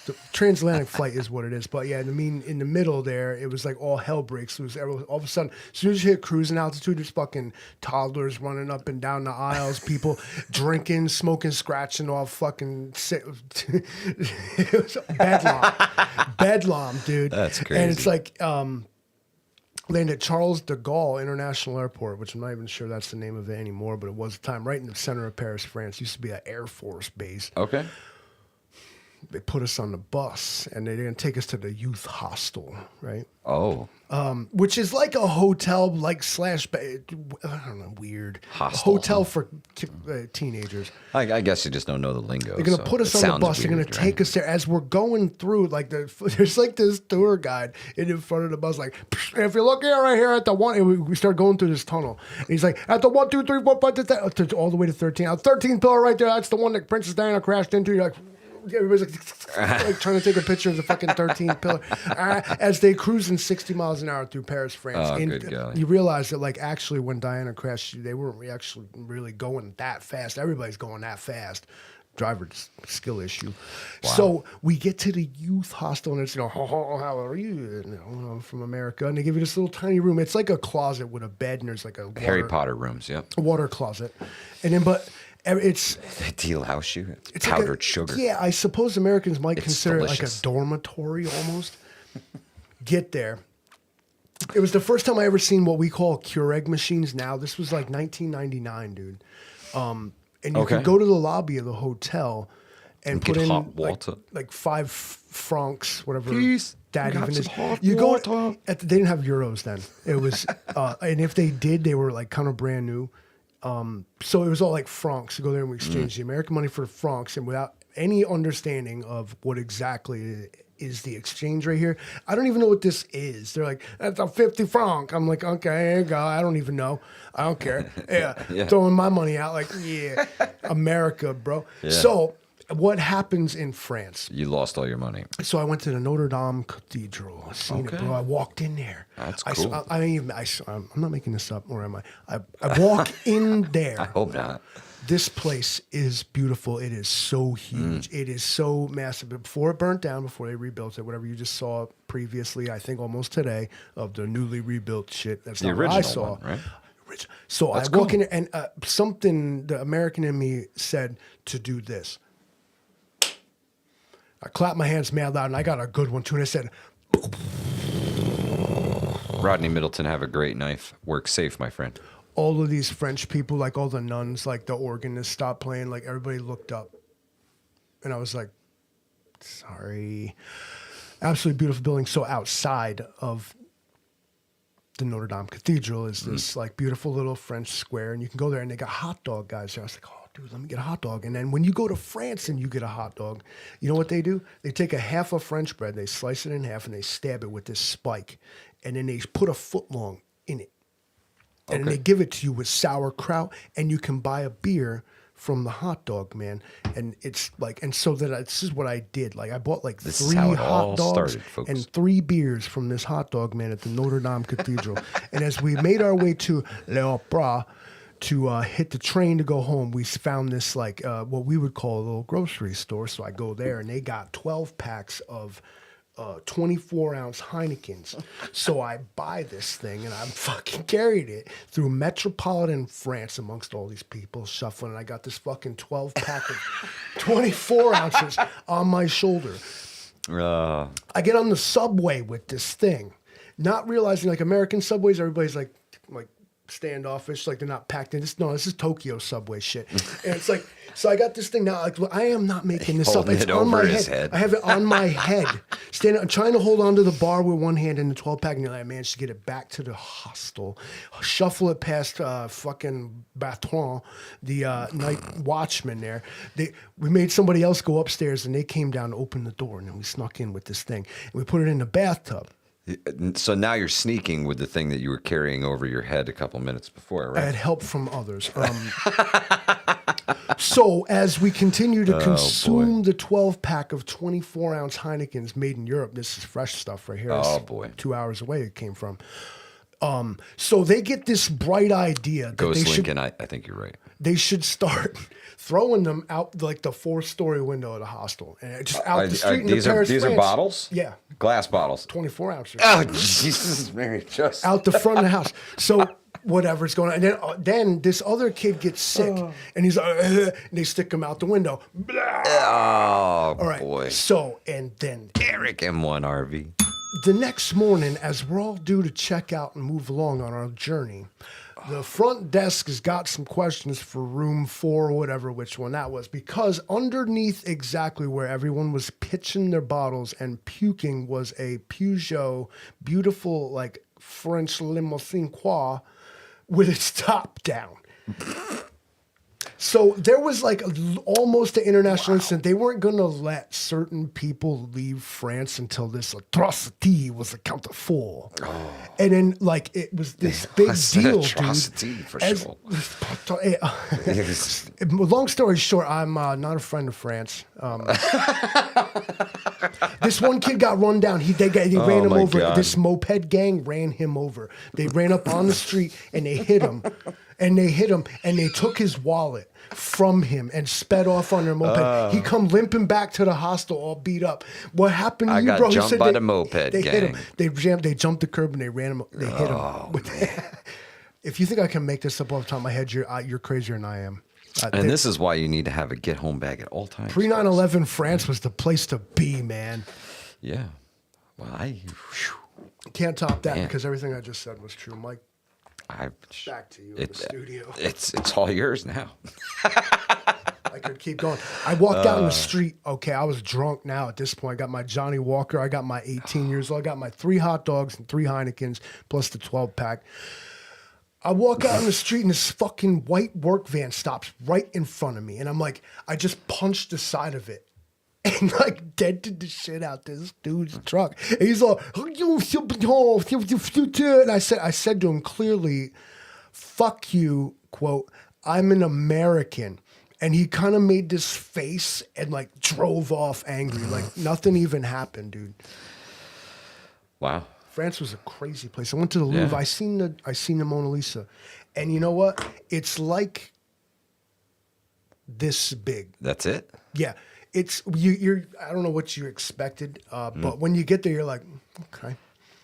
Speaker 3: the transatlantic flight is what it is. But yeah, in the middle there, it was like all hell breaks loose. All of a sudden, as soon as you hit cruising altitude, there's fucking toddlers running up and down the aisles, people drinking, smoking, scratching off fucking it was bedlam, dude.
Speaker 1: That's crazy.
Speaker 3: And it's like landed at Charles de Gaulle International Airport, which I'm not even sure that's the name of it anymore, but it was a time right in the center of Paris, France. It used to be an Air Force base.
Speaker 1: Okay.
Speaker 3: they put us on the bus, and they're going to take us to the youth hostel, right?
Speaker 1: Oh.
Speaker 3: Which is like a hotel, like slash, I don't know, weird.
Speaker 1: Hostel,
Speaker 3: hotel for teenagers.
Speaker 1: I guess you just don't know the lingo.
Speaker 3: They're going to put us on the bus. They're going to take us there. As we're going through, like, there's like this tour guide in front of the bus, like, if you look here, right here at the one, and we start going through this tunnel. And he's like, at the 1, 2, 3, 4, 5, all the way to 13. 13th pillar right there, that's the one that Princess Diana crashed into. You're like, everybody's like trying to take a picture of the fucking 13th pillar as they cruising 60 miles an hour through Paris, France.
Speaker 1: Oh,
Speaker 3: and
Speaker 1: good golly.
Speaker 3: you realize that, like, actually when Diana crashed, they weren't actually really going that fast. Everybody's going that fast. Driver's skill issue.
Speaker 1: Wow.
Speaker 3: So we get to the youth hostel, and it's, how are you? I'm from America. And they give you this little tiny room. It's like a closet with a bed, and there's like a
Speaker 1: Harry Potter rooms,
Speaker 3: a water closet. And then, but it's...
Speaker 1: They deal house you.
Speaker 3: It's
Speaker 1: powdered
Speaker 3: like
Speaker 1: sugar.
Speaker 3: Yeah, I suppose Americans might consider
Speaker 1: delicious.
Speaker 3: it like a dormitory almost. Get there. It was the first time I ever seen what we call Keurig machines now. This was like 1999, dude. And you could go to the lobby of the hotel and put in
Speaker 1: hot water.
Speaker 3: like 5 francs, whatever
Speaker 1: Please,
Speaker 3: that
Speaker 1: we
Speaker 3: even
Speaker 1: have
Speaker 3: is.
Speaker 1: some hot
Speaker 3: You go.
Speaker 1: water.
Speaker 3: They didn't have euros then. It was, and if they did, they were like kind of brand new. So it was all like francs. You go there and we exchange the American money for francs, and without any understanding of what exactly is the exchange rate here. I don't even know what this is. They're like, that's a 50 franc. I'm like, okay, here you go. I don't even know. I don't care. Yeah. Throwing my money out like, yeah, America, bro. Yeah. So what happens in France?
Speaker 1: You lost all your money.
Speaker 3: So I went to the Notre Dame Cathedral. I seen it, bro. I walked in there.
Speaker 1: That's cool.
Speaker 3: I'm not making this up, or am I? I walk in there.
Speaker 1: I hope not.
Speaker 3: This place is beautiful. It is so huge. It is so massive. But before it burnt down, before they rebuilt it, whatever you just saw previously, I think almost today, of the newly rebuilt shit. That's
Speaker 1: the
Speaker 3: not
Speaker 1: original
Speaker 3: what I saw.
Speaker 1: One, right?
Speaker 3: So
Speaker 1: That's
Speaker 3: I walk
Speaker 1: cool.
Speaker 3: in and something the American in me said to do this. I clapped my hands mad loud, and I got a good one too. And I said,
Speaker 1: Rodney Middleton, have a great knife. Work safe, my friend.
Speaker 3: all of these French people, like all the nuns, like the organist stopped playing, like everybody looked up. And I was like, sorry. Absolutely beautiful building. So outside of the Notre Dame Cathedral is this like beautiful little French square, and you can go there and they got hot dog guys there. I was like, oh, dude, let me get a hot dog. And then when you go to France and you get a hot dog, you know what they do? They take a half of French bread, they slice it in half, and they stab it with this spike. And then they put a foot long in it. And then they give it to you with sauerkraut, and you can buy a beer from the hot dog man. And it's like, and so that this is what I did. Like I bought like
Speaker 1: This is
Speaker 3: 3
Speaker 1: how it
Speaker 3: hot
Speaker 1: all
Speaker 3: dogs
Speaker 1: started, folks.
Speaker 3: and 3 beers from this hot dog man at the Notre Dame Cathedral. And as we made our way to L'Opera to hit the train to go home, we found this like what we would call a little grocery store. So I go there, and they got 12 packs of 24-ounce Heinekens. So I buy this thing, and I'm fucking carried it through metropolitan France amongst all these people shuffling. And I got this fucking 12-pack of 24 ounces on my shoulder. I get on the subway with this thing, not realizing like American subways, everybody's like standoffish, like they're not packed in. This is Tokyo subway shit. And it's like, so I got this thing now. Like, I am not making this up.
Speaker 1: Holding
Speaker 3: It's
Speaker 1: it
Speaker 3: on
Speaker 1: over
Speaker 3: my
Speaker 1: his
Speaker 3: head.
Speaker 1: head.
Speaker 3: I have it on my head. I'm trying to hold onto the bar with one hand in the 12-pack, and I managed to get it back to the hostel, shuffle it past fucking Batron, the night watchman there. We made somebody else go upstairs, and they came down to open the door, and then we snuck in with this thing, and we put it in the bathtub.
Speaker 1: So now you're sneaking with the thing that you were carrying over your head a couple minutes before, right?
Speaker 3: I had help from others. So as we continue to consume the 12-pack of 24-ounce Heinekens made in Europe, this is fresh stuff right here.
Speaker 1: Oh,
Speaker 3: It's
Speaker 1: boy.
Speaker 3: 2 hours away it came from. So they get this bright idea that
Speaker 1: Ghost Lincoln, I think you're right.
Speaker 3: they should start throwing them out like the 4th-story window of the hostel, and just out the street in Paris,
Speaker 1: These are
Speaker 3: France.
Speaker 1: bottles?
Speaker 3: Yeah,
Speaker 1: Glass bottles.
Speaker 3: 24 ounces.
Speaker 1: Oh, Jesus, Mary, just.
Speaker 3: Out the front of the house. So whatever's going on. And then this other kid gets sick, and he's like, and they stick him out the window.
Speaker 1: Oh,
Speaker 3: All right.
Speaker 1: boy.
Speaker 3: So, and then
Speaker 1: Eric M1 RV.
Speaker 3: the next morning, as we're all due to check out and move along on our journey, The front desk has got some questions for room 4 or whatever, which one that was, because underneath exactly where everyone was pitching their bottles and puking was a Peugeot, beautiful, like French limousine croix with its top down. So there was like almost an international incident. They weren't going to let certain people leave France until this atrocity was accounted for. Oh. And then like it was this big deal,
Speaker 1: atrocity,
Speaker 3: dude.
Speaker 1: for sure.
Speaker 3: Long story short, I'm not a friend of France. This one kid got run down. They ran him over.
Speaker 1: God.
Speaker 3: This moped gang ran him over. They ran up on the street and they hit him. And they hit him, and they took his wallet from him and sped off on their moped. He come limping back to the hostel, all beat up. What happened to you,
Speaker 1: got
Speaker 3: bro?
Speaker 1: jumped by the moped
Speaker 3: they
Speaker 1: gang.
Speaker 3: hit him. They jumped the curb and they ran him. They hit him. If you think I can make this up off the top of my head, you're crazier than I am.
Speaker 1: And this is why you need to have a get home bag at all times.
Speaker 3: Pre 9/11 France was the place to be, man.
Speaker 1: Yeah. Well,
Speaker 3: Can't top that because everything I just said was true, Mike. Back to you in the studio.
Speaker 1: It's all yours now.
Speaker 3: I could keep going. I walked out in the street. Okay, I was drunk now at this point. I got my Johnny Walker. I got my 18 years old. I got my 3 hot dogs and 3 Heinekens plus the 12-pack. I walk out in the street and this fucking white work van stops right in front of me. And I'm like, I just punched the side of it. And like dented the shit out this dude's truck. And he's like, and I said to him clearly, fuck you, quote, I'm an American. And he kind of made this face and like drove off angry. Like nothing even happened, dude.
Speaker 1: Wow.
Speaker 3: France was a crazy place. I went to the Louvre.
Speaker 1: Yeah.
Speaker 3: I seen the Mona Lisa. And you know what? It's like this big.
Speaker 1: That's it?
Speaker 3: Yeah. It's you're. I don't know what you expected, but when you get there, you're like, okay.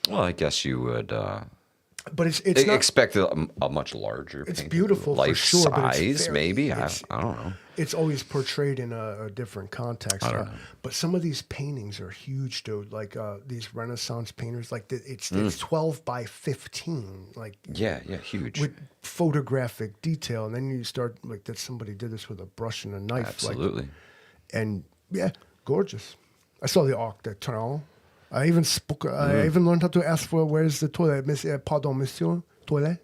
Speaker 1: Well, I guess you would.
Speaker 3: But it's not
Speaker 1: expect a much larger.
Speaker 3: It's
Speaker 1: painting.
Speaker 3: beautiful
Speaker 1: life
Speaker 3: for sure, but
Speaker 1: size,
Speaker 3: it's
Speaker 1: maybe. I don't know.
Speaker 3: It's always portrayed in a different context.
Speaker 1: I don't know.
Speaker 3: But some of these paintings are huge, dude. Like these Renaissance painters, like it's 12 by 15, like
Speaker 1: Yeah, huge.
Speaker 3: with photographic detail, and then you start like that. Somebody did this with a brush and a knife,
Speaker 1: Absolutely.
Speaker 3: and yeah, gorgeous. I saw the Arc de Triomphe. I even spoke. I even learned how to ask for where's the toilet. Pardon, monsieur, toilet.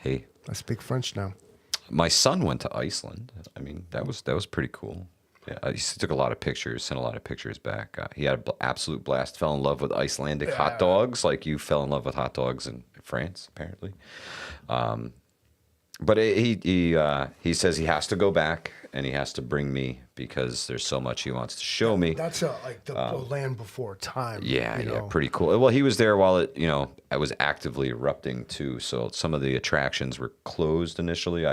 Speaker 1: Hey,
Speaker 3: I speak French now.
Speaker 1: my son went to Iceland. I mean, that was pretty cool. Yeah, he took a lot of pictures, sent a lot of pictures back. He had an absolute blast. Fell in love with Icelandic hot dogs, like you fell in love with hot dogs in France, apparently. But he says he has to go back and he has to bring me because there's so much he wants to show me.
Speaker 3: That's like the land before time.
Speaker 1: Yeah, pretty cool. Well, he was there while it was actively erupting too. So some of the attractions were closed initially.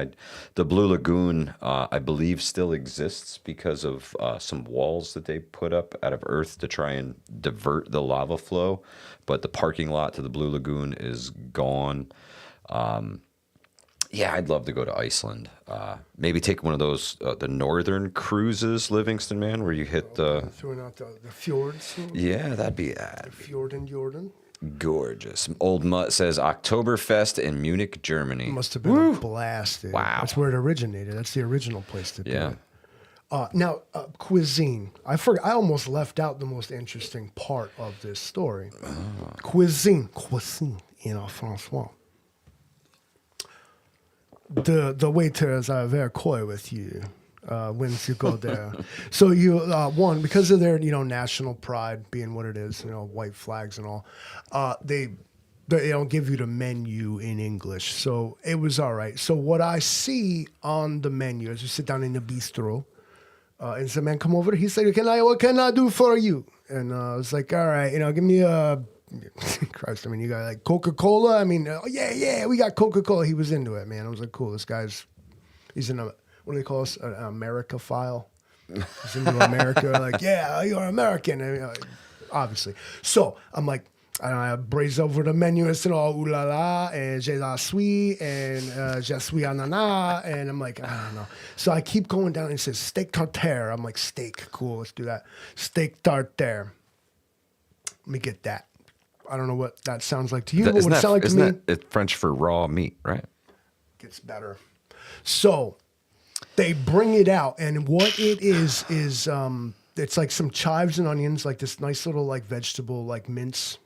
Speaker 1: The Blue Lagoon, I believe, still exists because of some walls that they put up out of earth to try and divert the lava flow. But the parking lot to the Blue Lagoon is gone. Yeah, I'd love to go to Iceland. Maybe take one of those the northern cruises, Livingston, man, where you hit the
Speaker 3: Throwing out the fjords.
Speaker 1: yeah, that'd be
Speaker 3: The fjord in Jordan.
Speaker 1: gorgeous. Old Mutt says Oktoberfest in Munich, Germany.
Speaker 3: Must have been a blast. Dude.
Speaker 1: Wow.
Speaker 3: That's where it originated. That's the original place to do
Speaker 1: Yeah.
Speaker 3: it. Now, cuisine. I forgot. I almost left out the most interesting part of this story. Cuisine in François. The waiters are very coy with you when you go there. So you one, because of their national pride being what it is, white flags and all, they don't give you the menu in English. So it was all right. So what I see on the menu as you sit down in the bistro, and the man come over, he said, what can I do for you? And I was like, all right, give me a Christ, I mean, you got like Coca-Cola. I mean, yeah, we got Coca-Cola. He was into it, man. I was like, cool. This guy's, he's in what do they call us? An America file. He's into America. Like, yeah, you're American. I mean, obviously. So I'm like, I braze over the menu and said, ooh la la, and je la suis, and je suis ananas. And I'm like, I don't know. So I keep going down and it says steak tartare. I'm like, steak, cool, let's do that. Steak tartare. Let me get that. I don't know what that sounds like to you. What would it sound like to me?
Speaker 1: Isn't that French for raw meat, right?
Speaker 3: Gets better. So they bring it out, and what it is it's like some chives and onions, like this nice little like vegetable, like mince.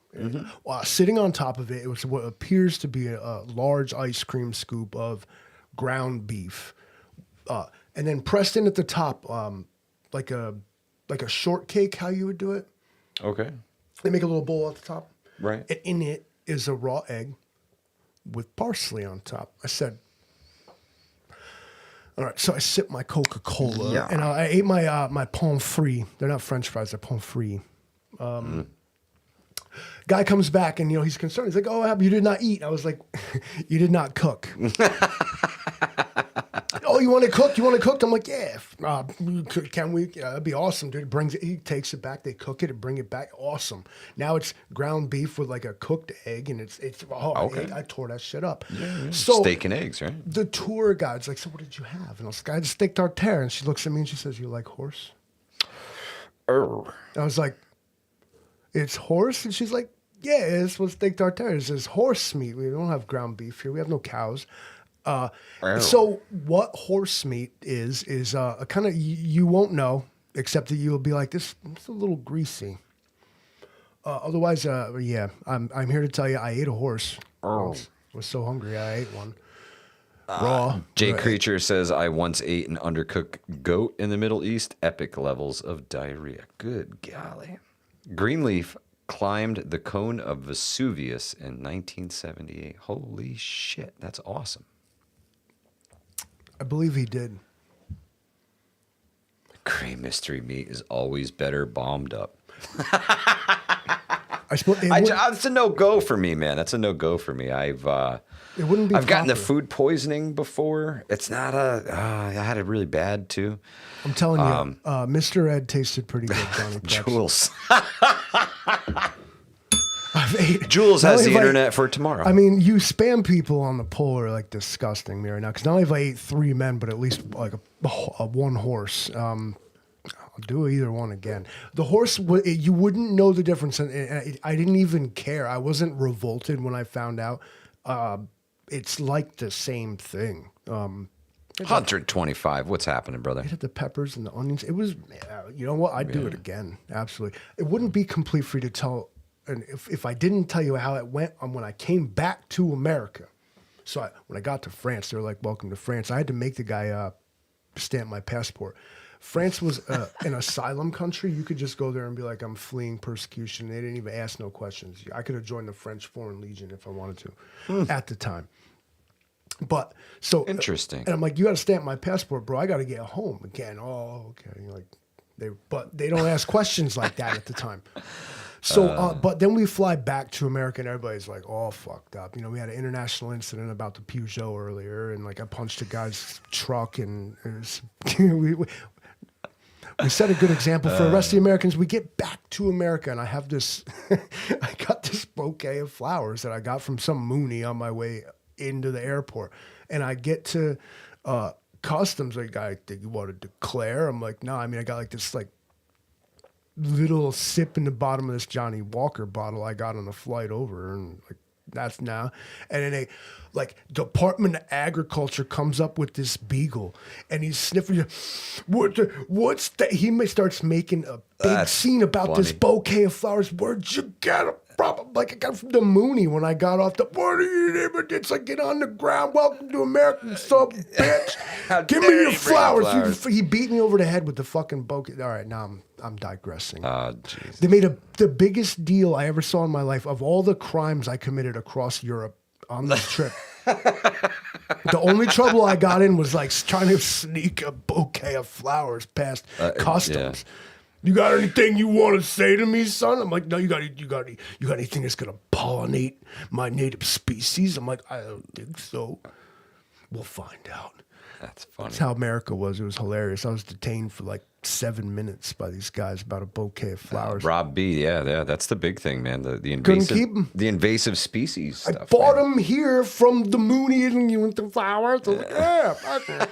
Speaker 3: Sitting on top of it, it was what appears to be a large ice cream scoop of ground beef, and then pressed in at the top, like a shortcake. How you would do it?
Speaker 1: Okay.
Speaker 3: They make a little bowl at the top,
Speaker 1: Right.
Speaker 3: and in it is a raw egg with parsley on top. I said, all right, so I sipped my Coca-Cola, and I ate my my pommes frites. They're not French fries; they're pommes frites. Guy comes back, and he's concerned. He's like, "Oh, you did not eat." I was like, "You did not cook." Oh, you want it cooked? You want it cooked? I'm like, "Yeah, can we? That'd be awesome, dude." He takes it back. They cook it and bring it back. Awesome. Now it's ground beef with like a cooked egg, and it's
Speaker 1: Okay.
Speaker 3: I tore that shit up.
Speaker 1: Yeah.
Speaker 3: So
Speaker 1: Steak and eggs, right?
Speaker 3: the tour guide's like, "So what did you have?" And I was like, "I had steak tartare." And she looks at me and she says, "You like horse?" I was like, "It's horse?" And she's like, "Yeah, it's what steak tartare is. It's horse meat. We don't have ground beef here. We have no cows." So what horse meat is a kind of, you won't know, except that you'll be like, this it's a little greasy. Otherwise, yeah, I'm here to tell you I ate a horse. I was so hungry I ate one. Raw.
Speaker 1: Jay Creature says, I once ate an undercooked goat in the Middle East. Epic levels of diarrhea. Good golly. Greenleaf climbed the cone of Vesuvius in 1978. Holy shit, that's awesome.
Speaker 3: I believe he did.
Speaker 1: Cream mystery meat is always better bombed up.
Speaker 3: I suppose
Speaker 1: That's a no-go for me, man. That's a no-go for me.
Speaker 3: it wouldn't be
Speaker 1: I've gotten the
Speaker 3: proper.
Speaker 1: food poisoning before. It's not I had it really bad too.
Speaker 3: I'm telling you, Mr. Ed tasted pretty good, Johnny Preps.
Speaker 1: Jules.
Speaker 3: Jules
Speaker 1: has the internet for tomorrow.
Speaker 3: I mean, you spam people on the poll are like disgusting me right now. Because not only have I ate 3 men, but at least like a one horse. I'll do either one again. The horse, you wouldn't know the difference. And I didn't even care. I wasn't revolted when I found out. It's like the same thing.
Speaker 1: 125. What's happening, brother?
Speaker 3: It had the peppers and the onions. It was, you know what? I'd do it again. Absolutely. It wouldn't be complete for you to tell. And if I didn't tell you how it went when I came back to America. So when I got to France, they were like, "Welcome to France." I had to make the guy stamp my passport. France was an asylum country. You could just go there and be like, "I'm fleeing persecution." They didn't even ask no questions. I could have joined the French Foreign Legion if I wanted to at the time. But so
Speaker 1: Interesting.
Speaker 3: and I'm like, "You got to stamp my passport, bro. I got to get home again." Oh, okay. But they don't ask questions like that at the time. So, but then we fly back to America, and everybody's like all fucked up. We had an international incident about the Peugeot earlier, and like I punched a guy's truck, and it was, we set a good example for the rest of the Americans. We get back to America, and I have this, I got this bouquet of flowers that I got from some Mooney on my way into the airport, and I get to customs. Like, "I think you want to declare?" I'm like, "No, I mean I got like this like little sip in the bottom of this Johnny Walker bottle I got on the flight over," and like that's now. And then they, like, Department of Agriculture comes up with this beagle, and he's sniffing. What's that? He starts making a big scene about this bouquet of flowers. Where'd you get it from? Like, I got it from the Mooney when I got off the. What are you doing? It's like, get on the ground. Welcome to America, you son of a bitch. Give me your flowers. He beat me over the head with the fucking bouquet. All right, now I'm digressing.
Speaker 1: Oh, Jesus.
Speaker 3: They made the biggest deal I ever saw in my life of all the crimes I committed across Europe on this trip. The only trouble I got in was like trying to sneak a bouquet of flowers past customs.
Speaker 1: Yeah.
Speaker 3: "You got anything you want to say to me, son?" I'm like, "No, you got anything that's gonna pollinate my native species?" I'm like, "I don't think so. We'll find out."
Speaker 1: That's funny.
Speaker 3: That's how America was. It was hilarious. I was detained for like 7 minutes by these guys about a bouquet of flowers.
Speaker 1: Rob B, yeah, that's the big thing, man. The
Speaker 3: Couldn't
Speaker 1: invasive,
Speaker 3: keep 'em.
Speaker 1: the invasive species stuff.
Speaker 3: I bought
Speaker 1: man.
Speaker 3: them here from the Mooney, and you went to flowers. I was like, "Yeah, fuck it."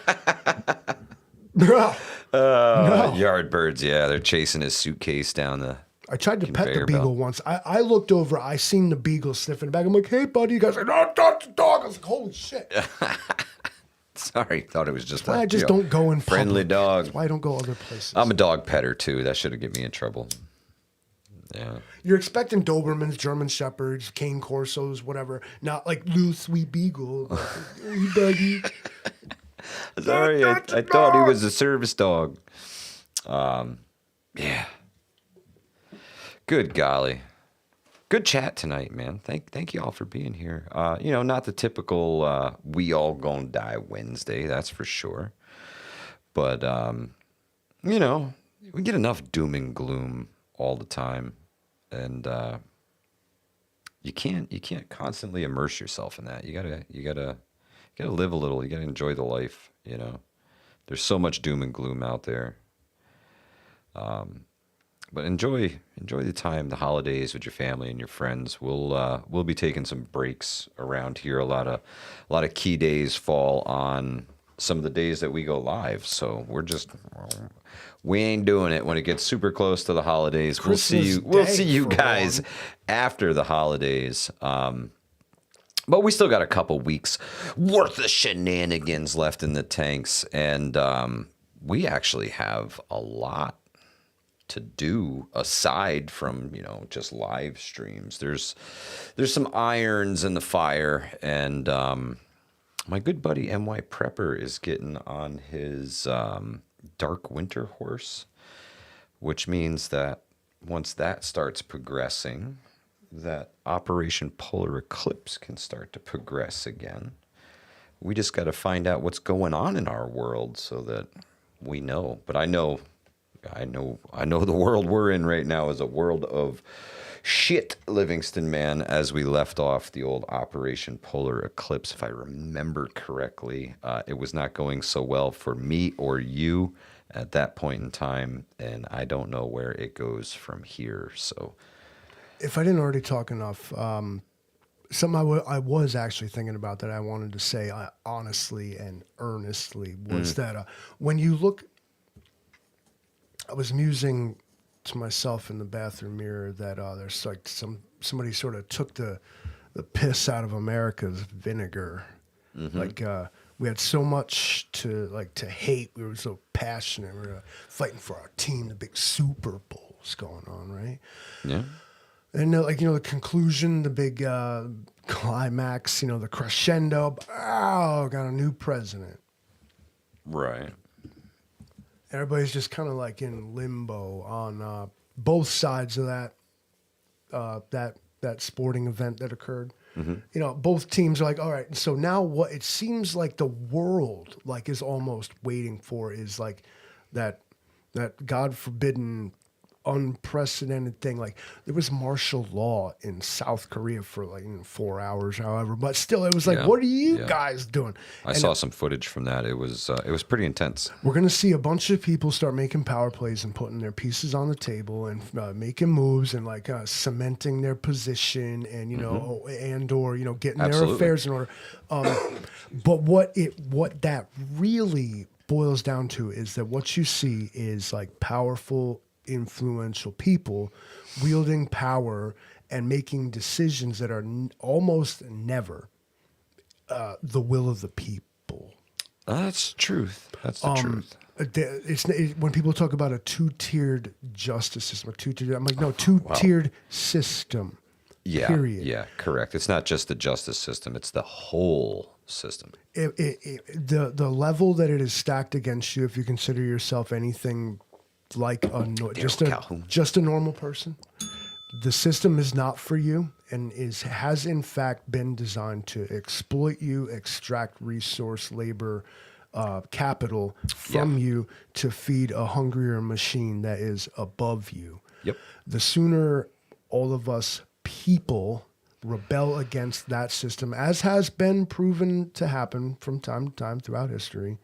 Speaker 3: No.
Speaker 1: Yardbirds, yeah, they're chasing his suitcase down the
Speaker 3: I tried to pet the
Speaker 1: Conveyor
Speaker 3: beagle
Speaker 1: belt.
Speaker 3: once. I looked over. I seen the beagle sniffing the back. I'm like, hey, buddy. You guys are like, no, touch the dog. I was like, holy shit.
Speaker 1: Sorry, thought it was just
Speaker 3: Why I just don't go in
Speaker 1: friendly
Speaker 3: public.
Speaker 1: dog.
Speaker 3: That's why I don't go other places.
Speaker 1: I'm a dog petter too. That should have get me in trouble. Yeah.
Speaker 3: You're expecting Dobermans, German Shepherds, Cane Corsos, whatever. Not like little sweet beagle. Hey, buddy.
Speaker 1: Sorry, I thought he was a service dog. Yeah. Good golly. Good chat tonight, man. Thank you all for being here. Not the typical we all gonna die Wednesday, that's for sure. But we get enough doom and gloom all the time. And you can't constantly immerse yourself in that. You gotta live a little. You gotta enjoy the life. There's so much doom and gloom out there. But enjoy the time, the holidays with your family and your friends. We'll be taking some breaks around here. A lot of key days fall on some of the days that we go live. So we ain't doing it when it gets super close to the holidays.
Speaker 3: Christmas
Speaker 1: We'll
Speaker 3: Day
Speaker 1: see you
Speaker 3: for
Speaker 1: guys
Speaker 3: one.
Speaker 1: after the holidays. But we still got a couple weeks worth of shenanigans left in the tanks, and we actually have a lot to do aside from just live streams. There's some irons in the fire, and my good buddy MY Prepper is getting on his Dark Winter horse, which means that once that starts progressing, that Operation Polar Eclipse can start to progress again. We just got to find out what's going on in our world so that we know. But I know the world we're in right now is a world of shit, Livingston man, as we left off the old Operation Polar Eclipse. If I remember correctly, it was not going so well for me or you at that point in time, and I don't know where it goes from here. So
Speaker 3: If I didn't already talk enough, something I was actually thinking about that I wanted to say honestly and earnestly was that when you look, I was musing to myself in the bathroom mirror that there's like somebody sort of took the piss out of America's vinegar. Like we had so much to hate. We were so passionate. We were fighting for our team. The big Super Bowls going on, right?
Speaker 1: yeah.
Speaker 3: And the conclusion, the big climax, the crescendo. Oh, got a new president.
Speaker 1: Right.
Speaker 3: Everybody's just kind of like in limbo on both sides of that sporting event that occurred. Both teams are like, all right. So now what it seems like the world is almost waiting for is like that God forbidden unprecedented thing. Like there was martial law in South Korea for 4 hours, however, but still it was like,
Speaker 1: Yeah.
Speaker 3: what are you
Speaker 1: Yeah.
Speaker 3: guys doing?
Speaker 1: I saw some footage from that. It was pretty intense.
Speaker 3: We're going to see a bunch of people start making power plays and putting their pieces on the table and making moves and cementing their position and, or getting their
Speaker 1: Absolutely.
Speaker 3: affairs in order. But what that really boils down to is that what you see is powerful, influential people wielding power and making decisions that are almost never the will of the people.
Speaker 1: That's truth. That's the truth.
Speaker 3: When people talk about a two-tiered justice system, I'm like, no, two-tiered system.
Speaker 1: Yeah.
Speaker 3: Period.
Speaker 1: Yeah. Correct. It's not just the justice system. It's the whole system.
Speaker 3: The level that it is stacked against you, if you consider yourself anything like just a normal person, the system is not for you and has in fact been designed to exploit you, extract resource, labor, capital from you to feed a hungrier machine that is above you.
Speaker 1: Yep.
Speaker 3: The sooner all of us people rebel against that system, as has been proven to happen from time to time throughout history,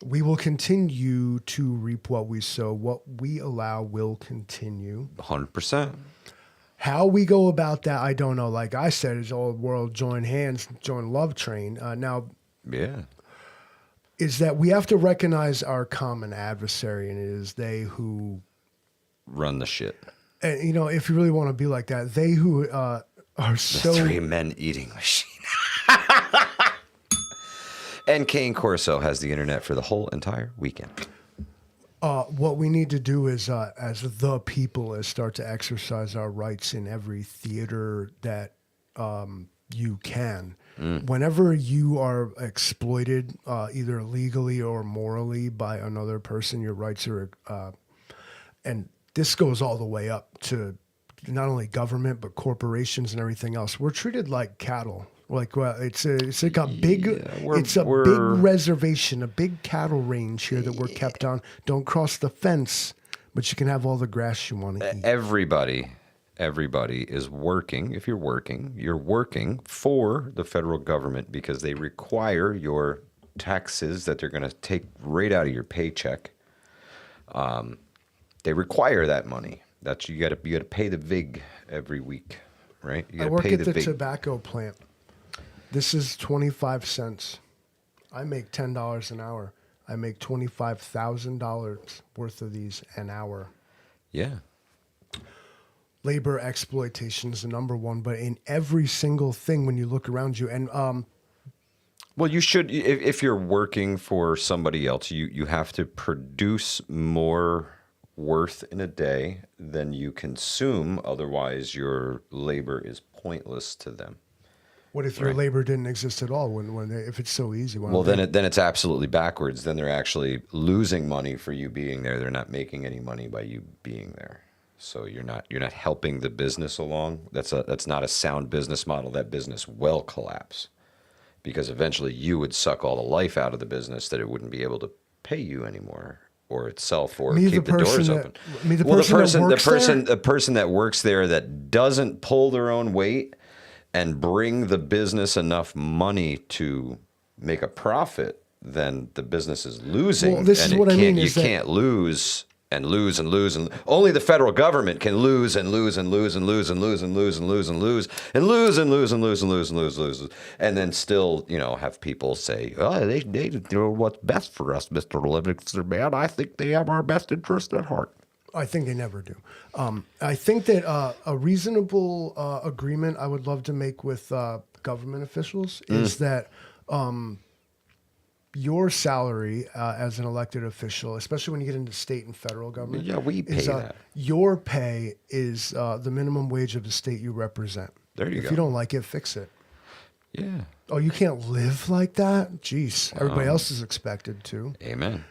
Speaker 3: we will continue to reap what we sow. What we allow will continue.
Speaker 1: 100%.
Speaker 3: How we go about that, I don't know. Like I said, it's all world join hands, join love train. Now,
Speaker 1: Yeah.
Speaker 3: is that we have to recognize our common adversary, and it is they who
Speaker 1: run the shit.
Speaker 3: And, you know, if you really want to be like that, they who are so...
Speaker 1: Three men eating machine. And Kane Corso has the internet for the whole entire weekend.
Speaker 3: What we need to do is, as the people, is start to exercise our rights in every theater that you can. Whenever you are exploited, either legally or morally by another person, your rights are, and this goes all the way up to not only government but corporations and everything else. We're treated like cattle. Like, well, it's like a big, big reservation, a big cattle range here that we're kept on. Don't cross the fence, but you can have all the grass you want to eat.
Speaker 1: Everybody is working. If you're working for the federal government because they require your taxes that they're going to take right out of your paycheck. They require that money. That's you got to pay the VIG every week, right? You
Speaker 3: I
Speaker 1: gotta
Speaker 3: work
Speaker 1: pay
Speaker 3: at the
Speaker 1: VIG.
Speaker 3: tobacco plant. This is 25 cents. I make $10 an hour. I make $25,000 worth of these an hour.
Speaker 1: Yeah.
Speaker 3: Labor exploitation is the number one, but in every single thing when you look around you, and
Speaker 1: Well, you should, if you're working for somebody else, you have to produce more worth in a day than you consume. Otherwise, your labor is pointless to them.
Speaker 3: what if your labor didn't exist at all? If it's so easy, why
Speaker 1: Well,
Speaker 3: don't
Speaker 1: then it's absolutely backwards. Then they're actually losing money for you being there. They're not making any money by you being there. So you're not helping the business along. That's not a sound business model. That business will collapse because eventually you would suck all the life out of the business that it wouldn't be able to pay you anymore or itself or keep the doors open. The person that works there that doesn't pull their own weight and bring the business enough money to make a profit, then the business is losing.
Speaker 3: Well, this is what I mean.
Speaker 1: You can't lose and lose and lose, and only the federal government can lose and lose and lose and lose and lose and lose and lose and lose and lose and lose and lose and lose and lose, and then still, have people say, "Oh, they do what's best for us, Mr. Livingston, man. I think they have our best interest at heart."
Speaker 3: I think they never do. I think that a reasonable agreement I would love to make with government officials is that your salary as an elected official, especially when you get into state and federal government,
Speaker 1: we pay that.
Speaker 3: Your pay is the minimum wage of the state you represent.
Speaker 1: There you go.
Speaker 3: If you don't like it, fix it.
Speaker 1: Yeah.
Speaker 3: Oh, you can't live like that? Jeez. Everybody else is expected to.
Speaker 1: Amen.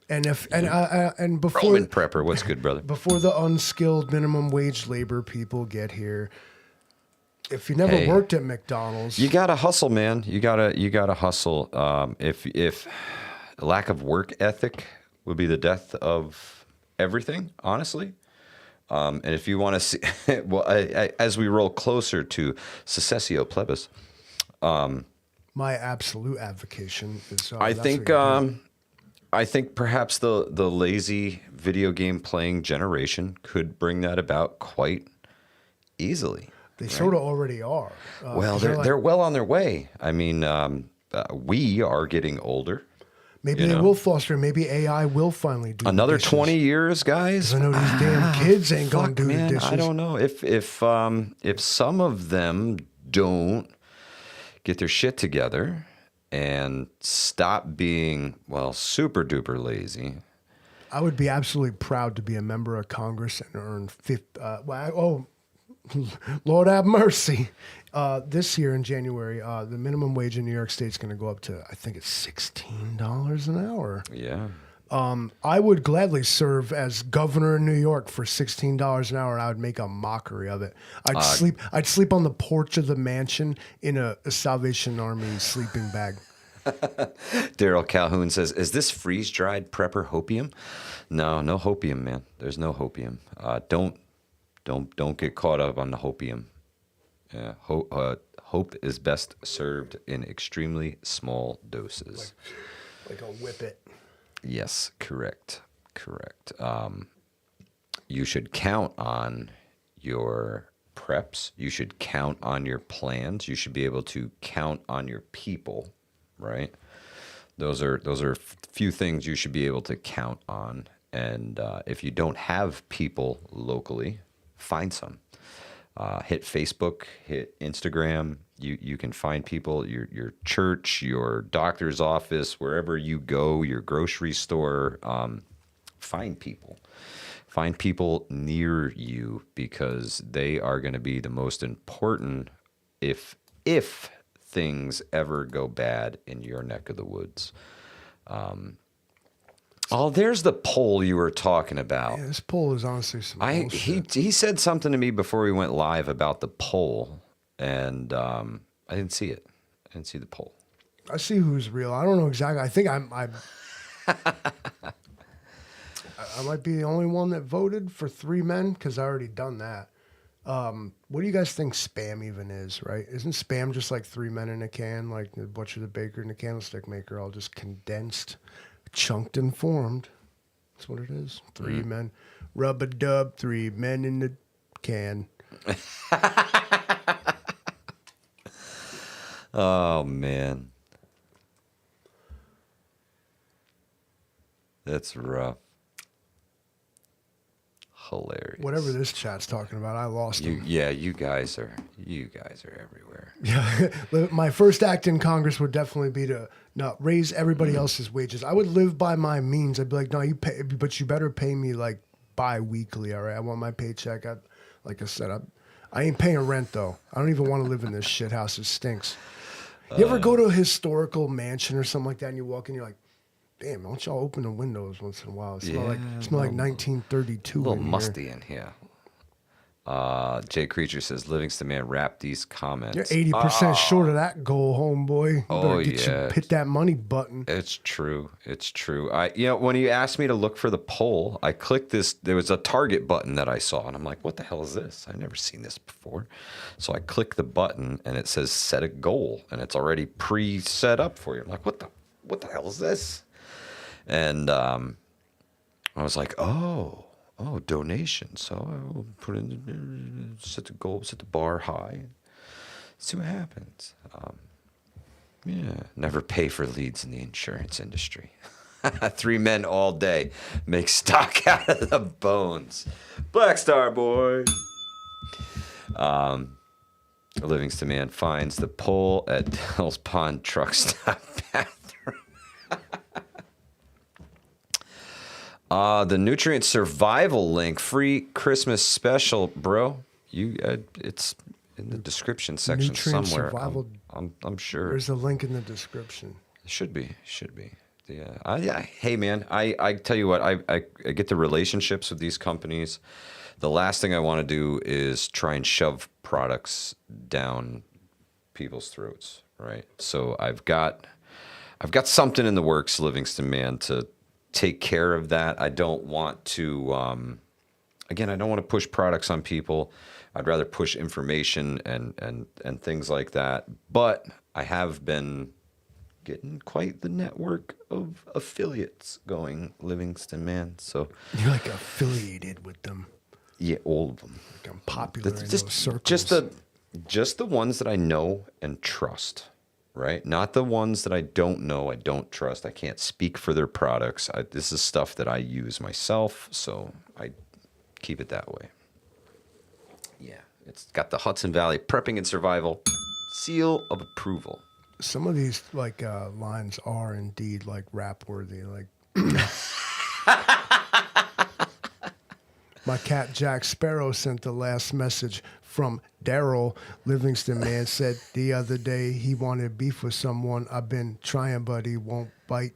Speaker 3: And and before
Speaker 1: Roman prepper, what's good, brother?
Speaker 3: Before the unskilled minimum wage labor people get here, if you never worked at McDonald's,
Speaker 1: you gotta hustle, man. You gotta hustle. If lack of work ethic would be the death of everything, honestly. And if you want to see, well, as we roll closer to secessio plebis,
Speaker 3: my absolute advocation is.
Speaker 1: I think perhaps the lazy video game playing generation could bring that about quite easily.
Speaker 3: They sort of already are.
Speaker 1: Well, they're well on their way. I mean, we are getting older.
Speaker 3: Maybe they will foster. Maybe AI will finally do
Speaker 1: another
Speaker 3: the dishes.
Speaker 1: 20 years, guys.
Speaker 3: I know these damn kids ain't gonna do
Speaker 1: man,
Speaker 3: the dishes.
Speaker 1: I don't know if some of them don't get their shit together and stop being super duper lazy.
Speaker 3: I would be absolutely proud to be a member of Congress and earn Lord have mercy. This year in January, the minimum wage in New York State is going to go up to, I think it's $16 an hour.
Speaker 1: Yeah.
Speaker 3: I would gladly serve as governor in New York for $16 an hour, and I would make a mockery of it. I'd sleep on the porch of the mansion in a Salvation Army sleeping bag.
Speaker 1: Daryl Calhoun says, "Is this freeze-dried prepper hopium?" No hopium, man. There's no hopium. Don't get caught up on the hopium. Yeah, hope is best served in extremely small doses.
Speaker 3: Like a whippet.
Speaker 1: Yes, correct. You should count on your preps. You should count on your plans. You should be able to count on your people, right? Those are few things you should be able to count on. And if you don't have people locally, find some. Hit Facebook, hit Instagram. You can find people, your church, your doctor's office, wherever you go, your grocery store. Find people. Find people near you, because they are going to be the most important if things ever go bad in your neck of the woods. Oh, there's the poll you were talking about.
Speaker 3: Yeah, this poll is honestly some bullshit.
Speaker 1: He said something to me before we went live about the poll, and I didn't see it. I didn't see the poll.
Speaker 3: I see who's real. I don't know exactly. I think I might be the only one that voted for 3 men, because I already done that. What do you guys think spam even is, right? Isn't spam just like 3 men in a can, like the butcher, the baker, and the candlestick maker, all just condensed, chunked, and formed? That's what it is. 3 men. Rub-a-dub, 3 men in the can.
Speaker 1: Oh, man. That's rough. Hilarious.
Speaker 3: Whatever this chat's talking about, I lost him.
Speaker 1: Yeah, you guys are everywhere.
Speaker 3: Yeah, my first act in Congress would definitely be to not raise everybody else's wages. I would live by my means. I'd be like, no, you pay, but you better pay me like bi-weekly. All right, I want my paycheck. Like I said, I ain't paying rent though. I don't even want to live in this shit house. It stinks. You ever go to a historical mansion or something like that, and you walk in, you're like, damn, why don't y'all open the windows once in a while? It smell like 1932.
Speaker 1: A little
Speaker 3: in
Speaker 1: musty in here. Jay Creature says, Livingston man, wrap these comments.
Speaker 3: You're 80% short of that goal, homeboy. You better hit that money button.
Speaker 1: It's true. It's true. When you asked me to look for the poll, I clicked this. There was a target button that I saw, and I'm like, what the hell is this? I've never seen this before. So I click the button, and it says set a goal, and it's already pre-set up for you. I'm like, what the hell is this? And I was like, oh, donation. So I will put in, set the goal, set the bar high, see what happens. Never pay for leads in the insurance industry. 3 men all day make stock out of the bones. Black Star boy. Livingston man finds the pole at Dell's Pond truck stop bathroom. The nutrient survival link, free Christmas special, bro. It's in the description section
Speaker 3: nutrient
Speaker 1: somewhere.
Speaker 3: Survival.
Speaker 1: I'm sure.
Speaker 3: There's a link in the description.
Speaker 1: It should be. Yeah. Hey, man. I tell you what. I get the relationships with these companies. The last thing I want to do is try and shove products down people's throats, right? So I've got something in the works, Livingston man, to take care of that. I don't want to, I don't want to push products on people. I'd rather push information and things like that. But I have been getting quite the network of affiliates going, Livingston man. So
Speaker 3: you're like affiliated with them.
Speaker 1: Yeah, all of them.
Speaker 3: Like I'm popular in those circles.
Speaker 1: Just the ones that I know and trust. Right? Not the ones that I don't know, I don't trust. I can't speak for their products. This is stuff that I use myself, so I keep it that way. Yeah. It's got the Hudson Valley Prepping and Survival seal of approval.
Speaker 3: Some of these lines are indeed like rap worthy. Like my cat Jack Sparrow sent the last message from Daryl. Livingston man said the other day he wanted beef with someone. I've been trying, but he won't bite.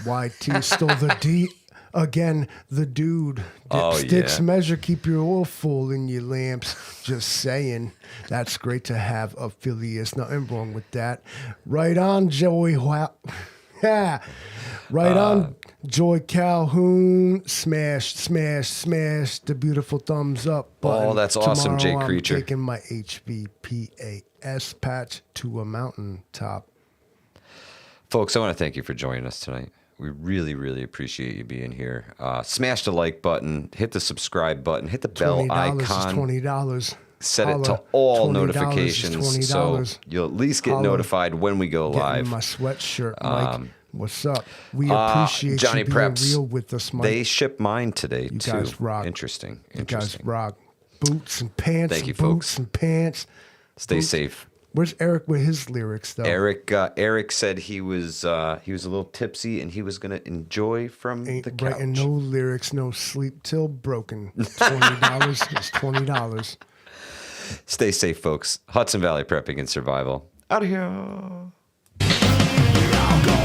Speaker 3: YT stole the D again. The dude. Dipsticks measure, keep your oil full in your lamps. Just saying. That's great to have affiliates. Nothing wrong with that. Right on, Joey. Yeah. Right on, Joy Calhoun. Smash the beautiful thumbs up button.
Speaker 1: Oh, that's awesome, Jay
Speaker 3: Tomorrow
Speaker 1: Creature.
Speaker 3: I'm taking my HVPAS patch to a mountaintop.
Speaker 1: Folks, I want to thank you for joining us tonight. We really, really appreciate you being here. Smash the like button, hit the subscribe button, hit the bell icon.
Speaker 3: $20.
Speaker 1: Set it to all
Speaker 3: $20
Speaker 1: notifications
Speaker 3: is
Speaker 1: so
Speaker 3: $20.
Speaker 1: you'll at least get notified when we go live.
Speaker 3: Getting my sweatshirt, Mike. What's up? We appreciate
Speaker 1: Johnny
Speaker 3: you being
Speaker 1: Preps.
Speaker 3: real with us, Mike.
Speaker 1: They ship mine today, too.
Speaker 3: guys rock.
Speaker 1: Interesting.
Speaker 3: You guys rock. Boots and pants.
Speaker 1: Thank you,
Speaker 3: boots
Speaker 1: folks.
Speaker 3: and pants.
Speaker 1: Stay
Speaker 3: Boots.
Speaker 1: safe.
Speaker 3: Where's Eric with his lyrics, though?
Speaker 1: Eric said he was a little tipsy and he was gonna enjoy from
Speaker 3: Ain't
Speaker 1: the couch.
Speaker 3: writing no lyrics, no sleep till broken. $20 is $20.
Speaker 1: Stay safe, folks. Hudson Valley Prepping and Survival. Out of here.
Speaker 2: We all go